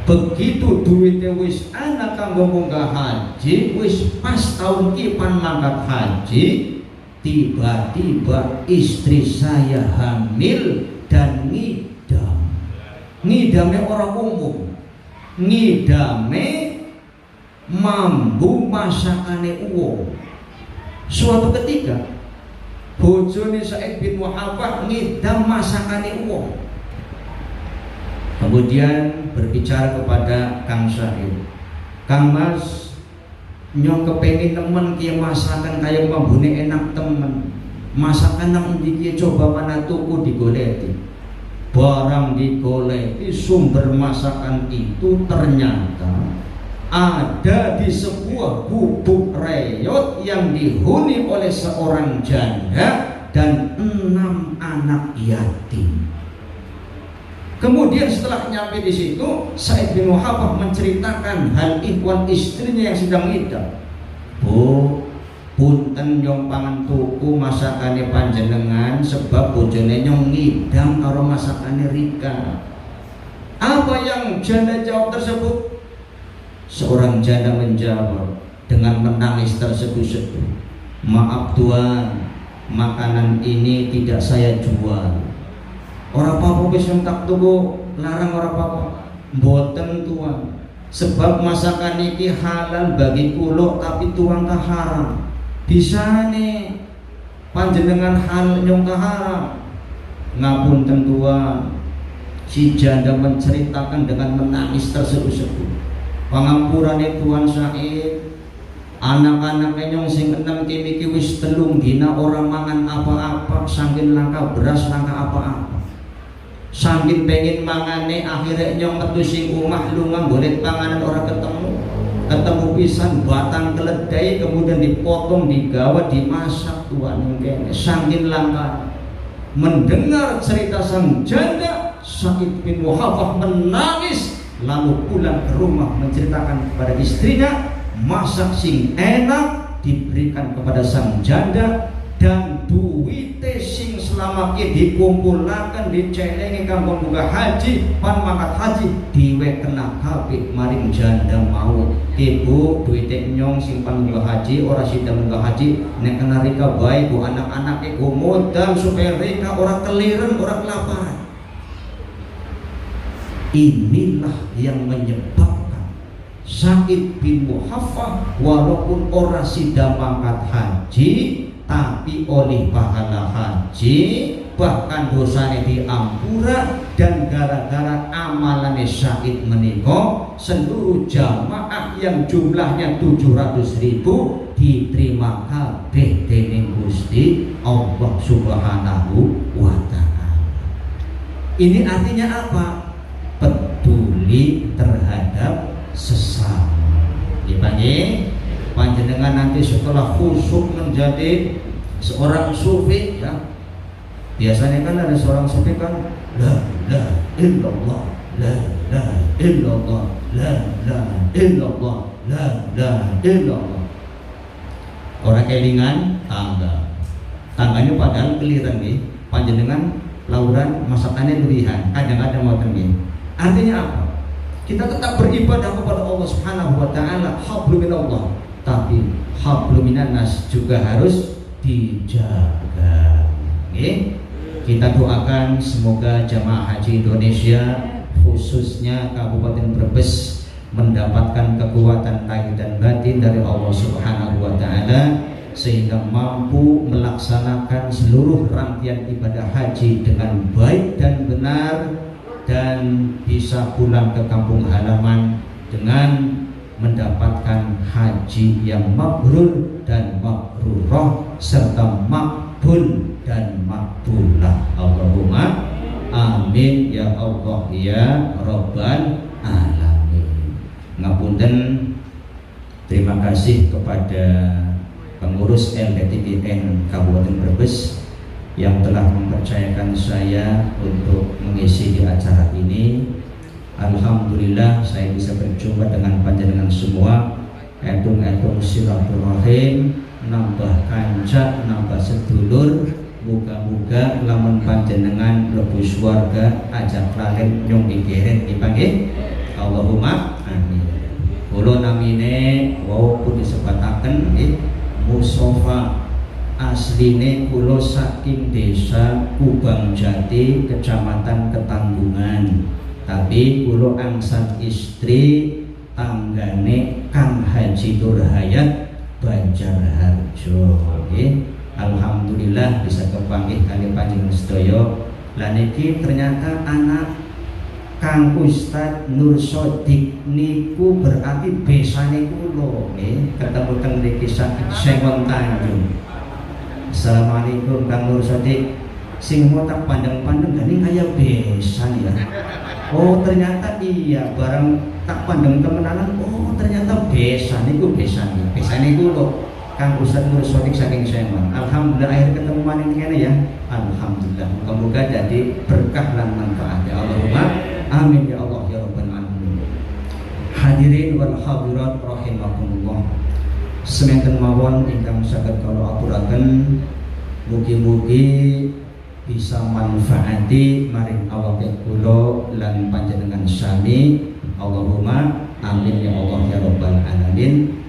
Begitu duitnya wis ana kanggo munggah haji, wis pas tahun kipan mangkat haji, tiba-tiba istri saya hamil dan ngidam. Ngidamnya orang umum, ngidame mambu masakane uang. Suatu ketika bojone Sa'id bin Muhaffah ngidam masakane uang. Kemudian berbicara kepada Kang Sa'id, "Kang Mas, nyong kepengin temen kia masakan kayak mambune enak temen. Masakan nang endi kia coba mana tuku digoleki." Barang digoleki, sumber masakan itu ternyata ada di sebuah gubuk reyot yang dihuni oleh seorang janda dan 6 anak yatim. Kemudian setelah nyampe di situ, Sa'id bin Muhaffah menceritakan hal ikhwan istrinya yang sedang ngidam. "Bu, punten nyong pangan tuku masakane panjenengan sebab bojone nyong ngidam karo masakane Rika." Apa yang janda jawab tersebut? Seorang janda menjawab dengan menangis terseduh-seduh, "Maaf Tuan, makanan ini tidak saya jual. Orang apa wis tak tuku larang orang apa." "Mboten Tuan, sebab masakan iki halal bagi kulo tapi Tuan tak haram. Bisa nih panjenengan hal nyong tak haram." "Ngapunten Tuan." Si janda menceritakan dengan menangis terseduh-seduh, "Pangampurane Tuan Sa'id, anak-anaknya nyong sing 6 iki wis 3 dina orang mangan apa-apa, saking langka beras, langka apa-apa. Saking pengen mangane akhirnya nyong metu sing omah lunga golek panganan ora ketemu. Ketemu pisan batang keledai, kemudian dipotong, digawa, dimasak Tuan kene. Saking langka." Mendengar cerita sang janda, Sa'id bin Muhaffah menangis, lalu pulang ke rumah menceritakan kepada istrinya, masak sing enak diberikan kepada sang janda, dan duit sing selama ini dikumpulakan dicelengi kampung buka haji pan makat haji diwe kena kabeh maring janda mau ibu duite nyong simpan buka haji ora sida buka haji nek kena rika bae bu anak-anak iku modal supaya rika ora keliren ora kelaparan. Inilah yang menyebabkan Sa'id bin Muhaffah walaupun ora sida mangkat haji tapi oleh pahala haji bahkan dosanya diampura dan gara-gara amalannya Sa'id menika seluruh jamaah yang jumlahnya 700.000 diterima kabeh dening Gusti Allah Subhanahu wa taala. Ini artinya apa? Peduli terhadap sesama. Dipanggil panjenengan nanti setelah khusyuk menjadi seorang sufi ya. Biasanya kan ada seorang sufi kan la ilaha illallah, la ilaha illallah, la ilaha illallah, la ilaha illallah. Orang kelingan tangganya padahal keliran nih. Panjenengan lauran masakannya luwihan, kadang-kadang mau tenggih. Artinya apa? Kita tetap beribadah kepada Allah Subhanahu wa taala, hablum minallah, tapi hablum minannas juga harus dijaga. Oke? Kita doakan semoga jamaah haji Indonesia khususnya Kabupaten Brebes mendapatkan kekuatan lahir dan batin dari Allah Subhanahu wa taala sehingga mampu melaksanakan seluruh rangkaian ibadah haji dengan baik dan benar dan bisa pulang ke kampung halaman dengan mendapatkan haji yang mabrur dan mabrurah serta makbul dan makbulah. Allahumma amin ya Allah ya Rabbal alamin. Ngapunten, terima kasih kepada pengurus LDTBN Kabupaten Brebes yang telah mempercayakan saya untuk mengisi di acara ini. Alhamdulillah saya bisa berjumpa dengan panjenengan semua. Edung-edung silaturahim, nambah kanca, nambah sedulur. Muga-muga lamun panjenengan lebu swarga ajak lalen nyong digeret dipanggil. Allahumma amin. Kula namine wau pun disebataken nggih Mustafa. Asline kula saking desa Kubang Jati, Kecamatan Ketanggungan. Tapi kula angsal istri tanggane Kang Haji Nurhayat Banjarharjo. Nggih. Alhamdulillah bisa kepanggih kali panjenengan sedaya. Lah niki ternyata anak Kang Ustad Nur Sodik niku berarti besane kula nggih. Ketemu teng mriki saking Sengon Tanjung. Assalamualaikum Kang Nur Sodik. Sing mau tak pandang-pandang gani kaya besan ya. Oh ternyata iya barang tak pandang temenanan. Oh ternyata besan niku besan. Besan niku lho Kang Ustaz Nur Sodik saking Sengon. Alhamdulillah akhir ketemu maning kene ya. Alhamdulillah. Moga-moga jadi berkah lan manfaat ya Allahumma amin ya Allah ya Rabbal alamin. Hadirin wal hadirat rahimakumullah. Semanten mawon ingkang saged kula aturaken mugi-mugi bisa manfaati maring awake kula lan panjenengan sami. Allahumma amin ya Allah ya Rabbal alamin.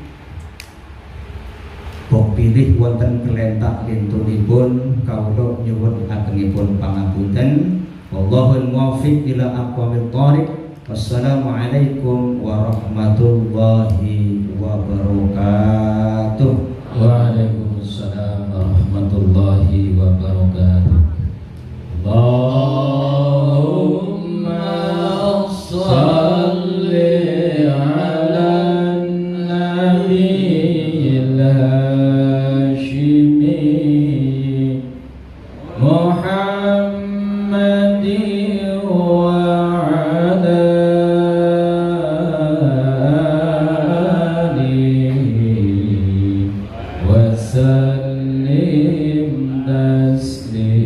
Bok pilih wonten kelentak lintunipun kawula nyuwun agengipun pangapunten. Wallahul muwaffiq ila aqwamit thoriq. Wassalamualaikum warahmatullahi wabarakatuh. Waalaikumsalam warahmatullahi wabarakatuh. Allahumma shalli ala nabiyil hashimi Muhammadin wa ala alihi wa sallim taslim.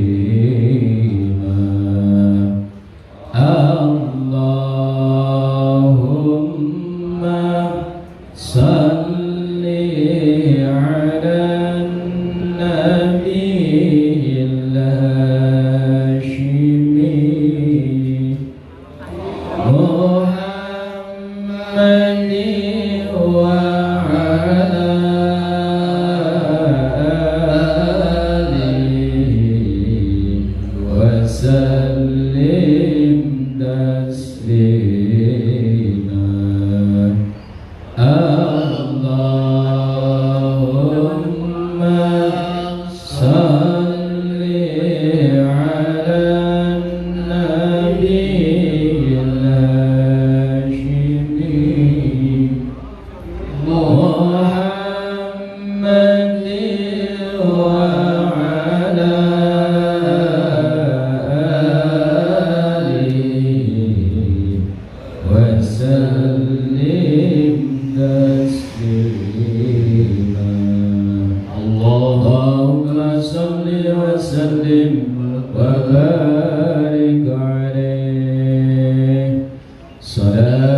وبارك عليه صلاة